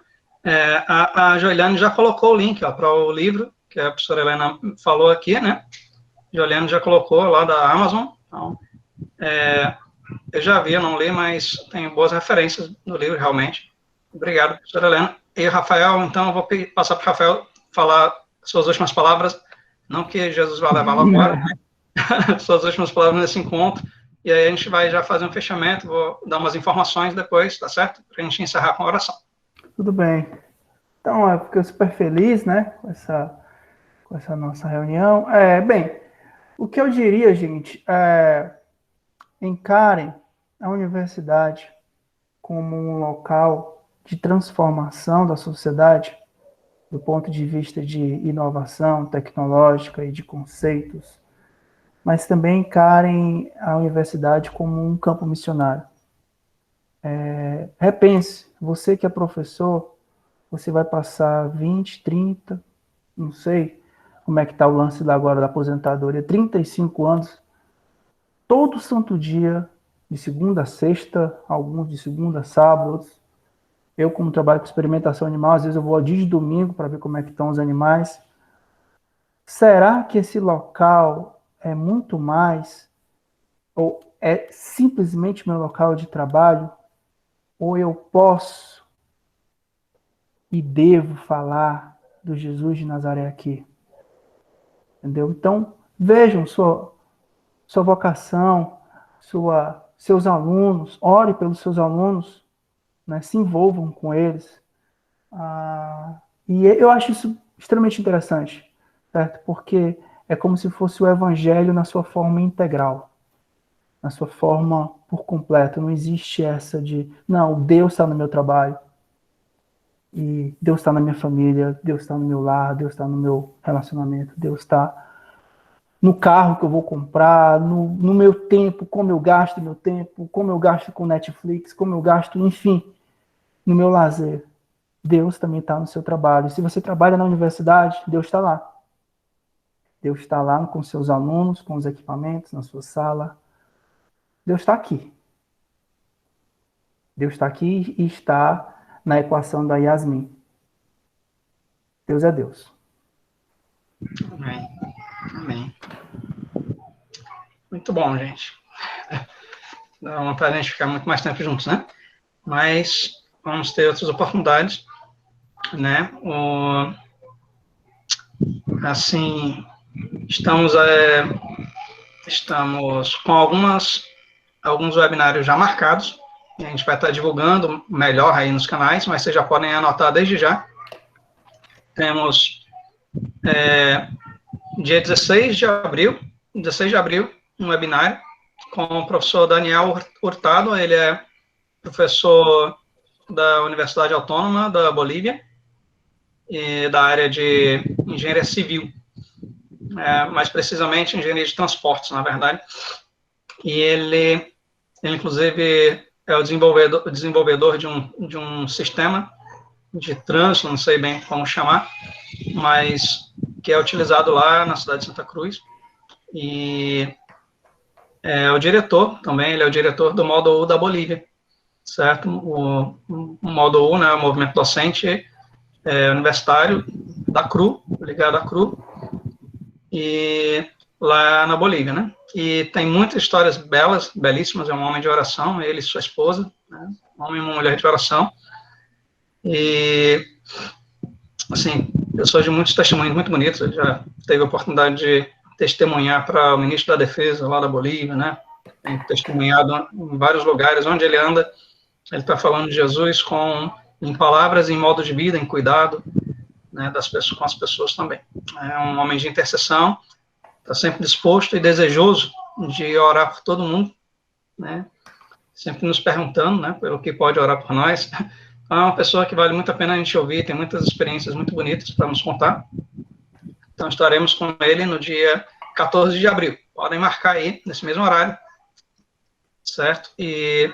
A Joeliane já colocou o link para o livro, que a professora Helena falou aqui, né? Joeliane já colocou lá da Amazon. Então, eu já vi, eu não li, mas tenho boas referências no livro, realmente. Obrigado, professora Helena. E Rafael, então, eu vou passar para o Rafael falar suas últimas palavras, não que Jesus vai levá-lo agora, né? Suas últimas palavras nesse encontro, e aí a gente vai já fazer um fechamento, vou dar umas informações depois, tá certo? Para a gente encerrar com a oração. Tudo bem. Então, eu fico super feliz, né, com essa nossa reunião. Bem, O que eu diria, gente, encarem a universidade como um local de transformação da sociedade, do ponto de vista de inovação tecnológica e de conceitos, mas também encarem a universidade como um campo missionário. Repense, você que é professor, você vai passar 20, 30, não sei como é que está o lance agora da aposentadoria, 35 anos, todo santo dia, de segunda a sexta, alguns de segunda a sábado, outros. Eu, como trabalho com experimentação animal, às vezes eu vou ao dia de domingo para ver como é que estão os animais. Será que esse local é muito mais, ou é simplesmente meu local de trabalho, ou eu posso e devo falar do Jesus de Nazaré aqui? Entendeu? Então, vejam sua vocação, seus alunos, ore pelos seus alunos, né? Se envolvam com eles. E eu acho isso extremamente interessante, certo? Porque é como se fosse o evangelho na sua forma integral, na sua forma por completo. Não existe essa de, não, Deus está no meu trabalho, e Deus está na minha família, Deus está no meu lar, Deus está no meu relacionamento, Deus está no carro que eu vou comprar, no meu tempo, como eu gasto meu tempo, como eu gasto com Netflix, como eu gasto, enfim, no meu lazer. Deus também está no seu trabalho. Se você trabalha na universidade, Deus está lá. Deus está lá com seus alunos, com os equipamentos, na sua sala. Deus está aqui. Deus está aqui e está na equação da Yasmin. Deus é Deus. Amém. Amém. Muito bom, gente. Dá vontade de a gente ficar muito mais tempo juntos, né? Mas vamos ter outras oportunidades, né? Assim, estamos com alguns webinários já marcados. A gente vai estar divulgando melhor aí nos canais, mas vocês já podem anotar desde já. Temos dia 16 de abril, um webinário com o professor Daniel Hurtado. Ele é professor da Universidade Autônoma da Bolívia, e da área de engenharia civil, mais precisamente engenharia de transportes, na verdade. E ele inclusive, é o desenvolvedor de um sistema de trânsito, não sei bem como chamar, mas que é utilizado lá na cidade de Santa Cruz. E é o diretor também, ele é o diretor do Módulo U da Bolívia, certo? O Módulo U, né, o movimento docente universitário da CRU, ligado à CRU, e lá na Bolívia, né? E tem muitas histórias belas, belíssimas. É um homem de oração, ele e sua esposa, né? Um homem e uma mulher de oração. E, assim, eu sou de muitos testemunhos muito bonitos. Eu já teve a oportunidade de testemunhar para o ministro da Defesa lá da Bolívia, né? Tem testemunhado em vários lugares onde ele anda. Ele está falando de Jesus em palavras, em modo de vida, em cuidado, né, com as pessoas também. É um homem de intercessão, está sempre disposto e desejoso de orar por todo mundo, né, sempre nos perguntando, né, pelo que pode orar por nós. É uma pessoa que vale muito a pena a gente ouvir, tem muitas experiências muito bonitas para nos contar. Então, estaremos com ele no dia 14 de abril. Podem marcar aí, nesse mesmo horário, certo? E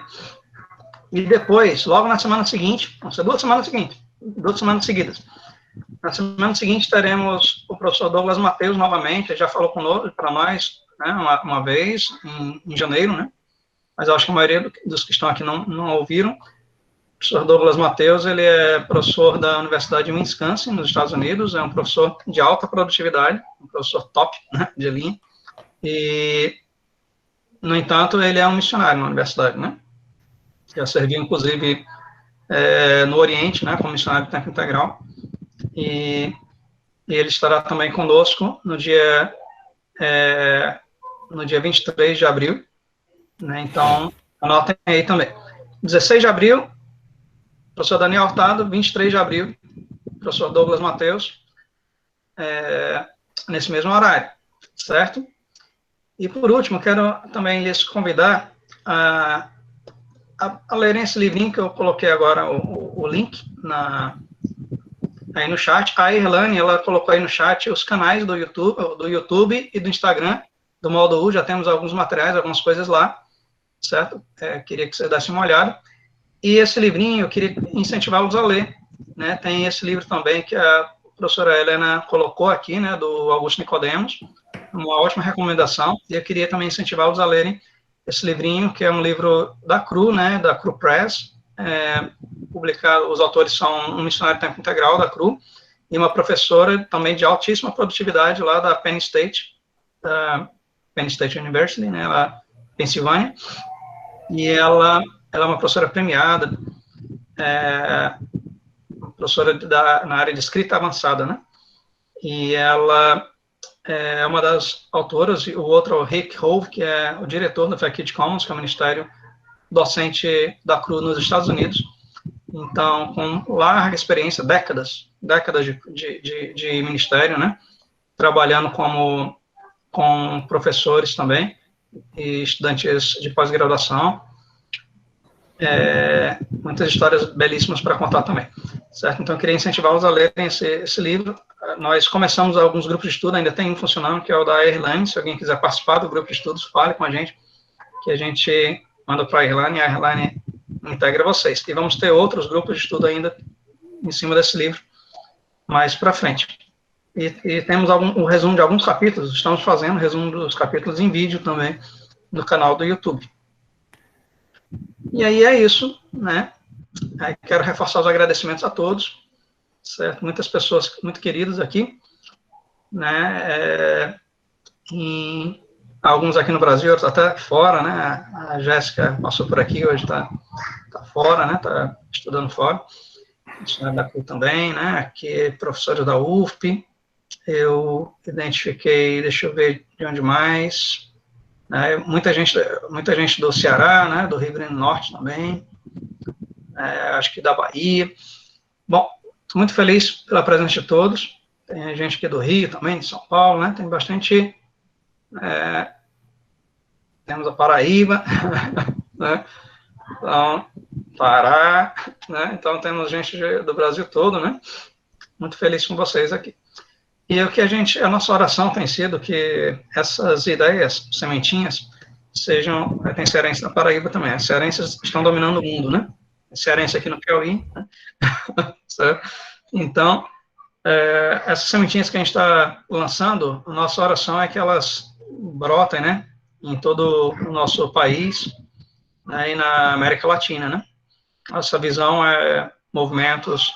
depois, logo na semana seguinte, vão ser 2 semanas seguidas. Na semana seguinte, teremos o professor Douglas Mateus novamente. Ele já falou para nós, né, uma vez, em janeiro, né? Mas eu acho que a maioria dos que estão aqui não ouviram. O professor Douglas Mateus, ele é professor da Universidade de Wisconsin, nos Estados Unidos. É um professor de alta produtividade, um professor top, né, de linha. E, no entanto, ele é um missionário na universidade, né? Já serviu, inclusive, no Oriente, né, como missionário de tempo integral. E ele estará também conosco no dia 23 de abril. Né, então, anotem aí também. 16 de abril, professor Daniel Hurtado. 23 de abril, professor Douglas Mateus, nesse mesmo horário, certo? E, por último, quero também lhes convidar a lerem esse livrinho que eu coloquei agora, o link aí no chat. A Irlane, ela colocou aí no chat os canais do YouTube e do Instagram, do Modo U. Já temos alguns materiais, algumas coisas lá, certo? Queria que você desse uma olhada. E esse livrinho, eu queria incentivá-los a ler, né? Tem esse livro também que a professora Helena colocou aqui, né, do Augusto Nicodemos, uma ótima recomendação, e eu queria também incentivá-los a lerem esse livrinho, que é um livro da CRU, né, da CRU Press, publicado, os autores são um missionário de tempo integral da CRU, e uma professora também de altíssima produtividade lá da Penn State University, né, lá Pensilvânia, e ela é uma professora premiada, professora na área de escrita avançada, né, e ela é uma das autoras, e o outro é o Rick Hove, que é o diretor da Faculty Commons, que é o ministério docente da CRU nos Estados Unidos. Então, com larga experiência, décadas de ministério, né, trabalhando com professores também, e estudantes de pós-graduação, muitas histórias belíssimas para contar também, certo? Então, eu queria incentivá-los a lerem esse livro. Nós começamos alguns grupos de estudo, ainda tem um funcionando, que é o da Irlane. Se alguém quiser participar do grupo de estudos, fale com a gente, que a gente manda para a Irlane, e a Irlane integra vocês. E vamos ter outros grupos de estudo ainda em cima desse livro, mais para frente. E temos um resumo de alguns capítulos, estamos fazendo um resumo dos capítulos em vídeo também, no canal do YouTube. E aí é isso, né? Aí quero reforçar os agradecimentos a todos, certo? Muitas pessoas muito queridas aqui, né? Alguns aqui no Brasil, outros até fora, né? A Jéssica passou por aqui, hoje está fora, né? Está estudando fora. Da CRU também, né? Aqui, professores da UFP. Eu identifiquei, deixa eu ver de onde mais. Muita gente do Ceará, né, do Rio Grande do Norte também, acho que da Bahia. Bom, estou muito feliz pela presença de todos. Tem gente aqui do Rio também, de São Paulo, né, tem bastante. Temos a Paraíba, né, então, Pará, né, então temos gente do Brasil todo, né, muito feliz com vocês aqui. E o que a nossa oração tem sido que essas ideias, sementinhas, tem cearense na Paraíba também, as cearenses estão dominando o mundo, né? Cearense aqui no Piauí, né? Então, essas sementinhas que a gente está lançando, a nossa oração é que elas brotem, né? Em todo o nosso país, né? E na América Latina, né? Nossa visão é movimentos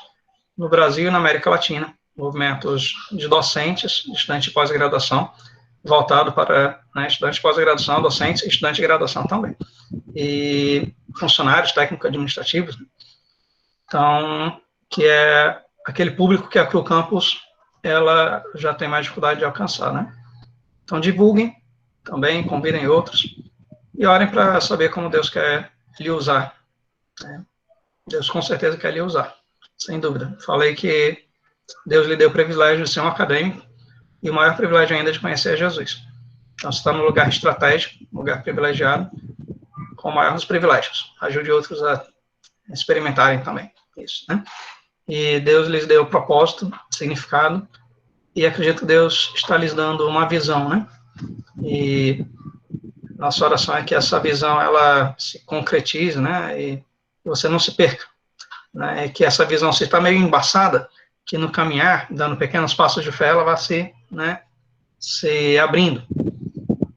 no Brasil e na América Latina, movimentos de docentes, estudantes de pós-graduação, voltado para, né, estudantes de pós-graduação, docentes e estudantes de graduação também. E funcionários técnico-administrativos. Então, que é aquele público que a CRU Campus, ela já tem mais dificuldade de alcançar, né? Então, divulguem também, convidem outros, e orem para saber como Deus quer lhe usar. Né? Deus com certeza quer lhe usar, sem dúvida. Falei que Deus lhe deu o privilégio de ser um acadêmico, e o maior privilégio ainda é de conhecer Jesus. Então, você está num lugar estratégico, um lugar privilegiado, com o maior dos privilégios. Ajude outros a experimentarem também isso, né? E Deus lhes deu propósito, significado, e acredito que Deus está lhes dando uma visão, né? E nossa oração é que essa visão, ela se concretize, né? E você não se perca, né? E que essa visão, se está meio embaçada, que no caminhar, dando pequenos passos de fé, ela vai se abrindo.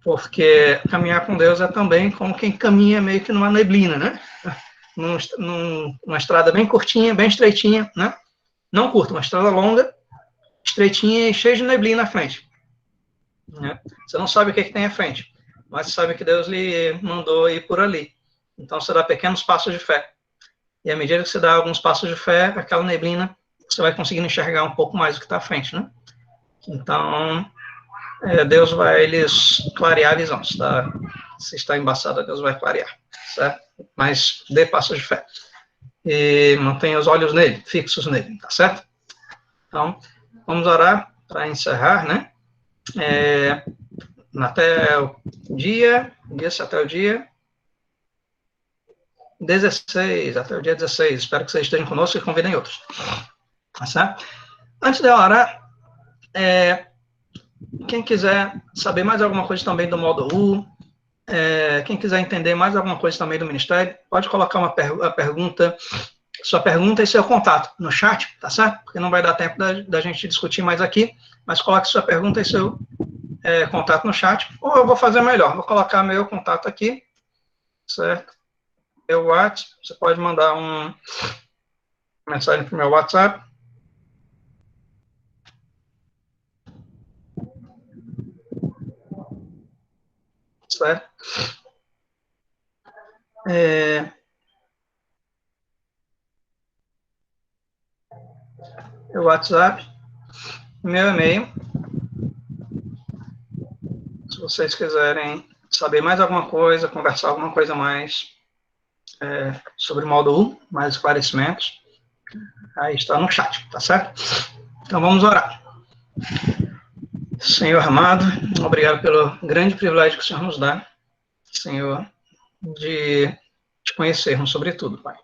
Porque caminhar com Deus é também como quem caminha meio que numa neblina, né? Numa estrada bem curtinha, bem estreitinha, né? Não curta, uma estrada longa, estreitinha e cheia de neblina à frente. Né? Você não sabe o que tem à frente, mas sabe que Deus lhe mandou ir por ali. Então, você dá pequenos passos de fé. E à medida que você dá alguns passos de fé, aquela neblina, você vai conseguindo enxergar um pouco mais o que está à frente, né? Então, Deus vai lhes clarear a visão. Se está embaçada, Deus vai clarear, certo? Mas dê passos de fé. E mantenha os olhos nele, fixos nele, tá certo? Então, vamos orar para encerrar, né? até o dia 16, até o dia 16. Espero que vocês estejam conosco e convidem outros. Tá certo? Antes de eu orar, quem quiser saber mais alguma coisa também do módulo U, quem quiser entender mais alguma coisa também do Ministério, pode colocar a pergunta, sua pergunta e seu contato no chat, tá certo? Porque não vai dar tempo da gente discutir mais aqui, mas coloque sua pergunta e seu contato no chat, ou eu vou fazer melhor, vou colocar meu contato aqui, certo? Meu WhatsApp, você pode mandar uma mensagem para o meu WhatsApp. Certo? O WhatsApp, meu e-mail. Se vocês quiserem saber mais alguma coisa, conversar alguma coisa mais sobre o módulo 1, mais esclarecimentos, aí está no chat, tá certo? Então vamos orar. Senhor amado, obrigado pelo grande privilégio que o Senhor nos dá, Senhor, de te conhecermos sobretudo, Pai.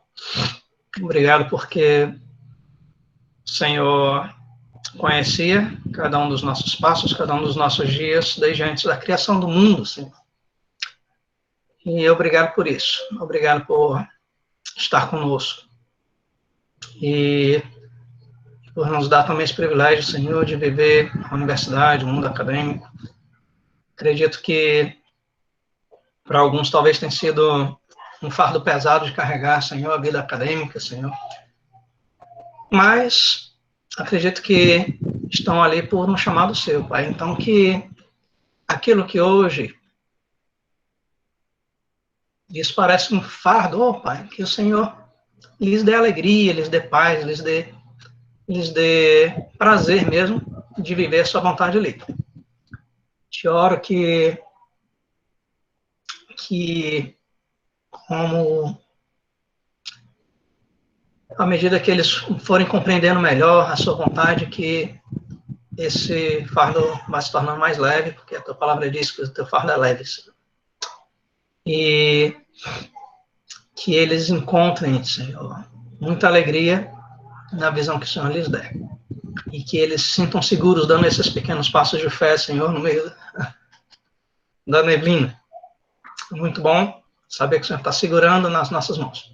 Obrigado porque o Senhor conhecia cada um dos nossos passos, cada um dos nossos dias, desde antes da criação do mundo, Senhor. E obrigado por isso. Obrigado por estar conosco. E por nos dar também esse privilégio, Senhor, de viver a universidade, o mundo acadêmico. Acredito que para alguns talvez tenha sido um fardo pesado de carregar, Senhor, a vida acadêmica, Senhor. Mas acredito que estão ali por um chamado seu, Pai. Então que aquilo que hoje lhes parece um fardo, oh, Pai, que o Senhor lhes dê alegria, lhes dê paz, lhes dê prazer mesmo de viver a sua vontade ali. Te oro que como à medida que eles forem compreendendo melhor a sua vontade, que esse fardo vai se tornando mais leve, porque a tua palavra diz que o teu fardo é leve. E que eles encontrem, Senhor, muita alegria na visão que o Senhor lhes der. E que eles se sintam seguros dando esses pequenos passos de fé, Senhor, no meio da neblina. Muito bom saber que o Senhor está segurando nas nossas mãos.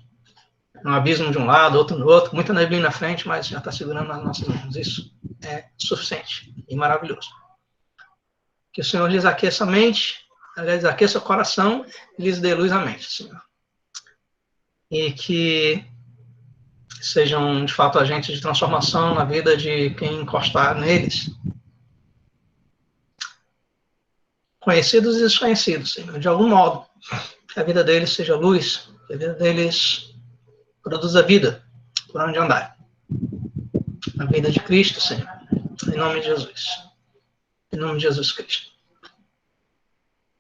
Um abismo de um lado, outro no outro, muita neblina na frente, mas o Senhor está segurando nas nossas mãos. Isso é suficiente e maravilhoso. Que o Senhor lhes aqueça a mente, aliás, aqueça o coração e lhes dê luz à mente, Senhor. E que sejam, de fato, agentes de transformação na vida de quem encostar neles. Conhecidos e desconhecidos, Senhor, de algum modo. Que a vida deles seja luz, que a vida deles produza vida por onde andar. A vida de Cristo, Senhor. Em nome de Jesus. Em nome de Jesus Cristo.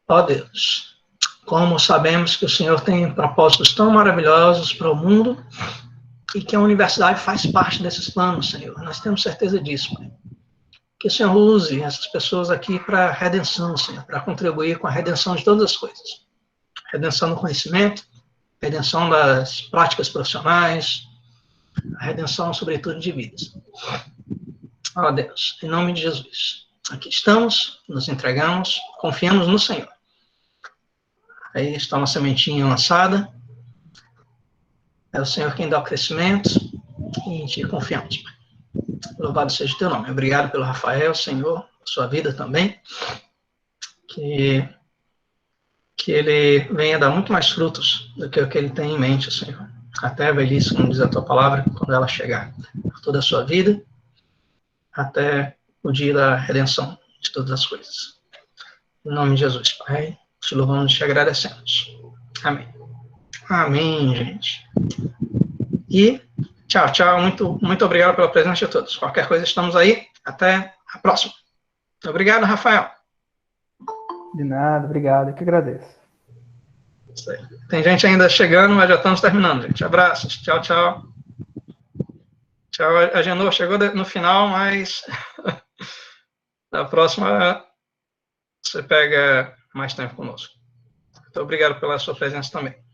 Ó Deus, como sabemos que o Senhor tem propósitos tão maravilhosos para o mundo e que a universidade faz parte desses planos, Senhor. Nós temos certeza disso, Pai. Que o Senhor use essas pessoas aqui para a redenção, Senhor, para contribuir com a redenção de todas as coisas. Redenção do conhecimento, redenção das práticas profissionais, a redenção, sobretudo, de vidas. Ó Deus, em nome de Jesus, aqui estamos, nos entregamos, confiamos no Senhor. Aí está uma sementinha lançada, é o Senhor quem dá o crescimento e em Ti confiamos. Louvado seja o Teu nome. Obrigado pelo Rafael, Senhor, sua vida também, que ele venha dar muito mais frutos do que o que ele tem em mente, Senhor. Até a velhice, como diz a Tua palavra, quando ela chegar. Por toda a sua vida, até o dia da redenção de todas as coisas. Em nome de Jesus, Pai, te louvamos e te agradecemos. Amém. Amém, gente. E tchau, tchau. Muito obrigado pela presença de todos. Qualquer coisa, estamos aí. Até a próxima. Obrigado, Rafael. De nada, obrigado. Eu que agradeço. Tem gente ainda chegando, mas já estamos terminando, gente. Abraços. Tchau, tchau. Tchau. A Genô chegou no final, mas na próxima você pega mais tempo conosco. Muito obrigado pela sua presença também.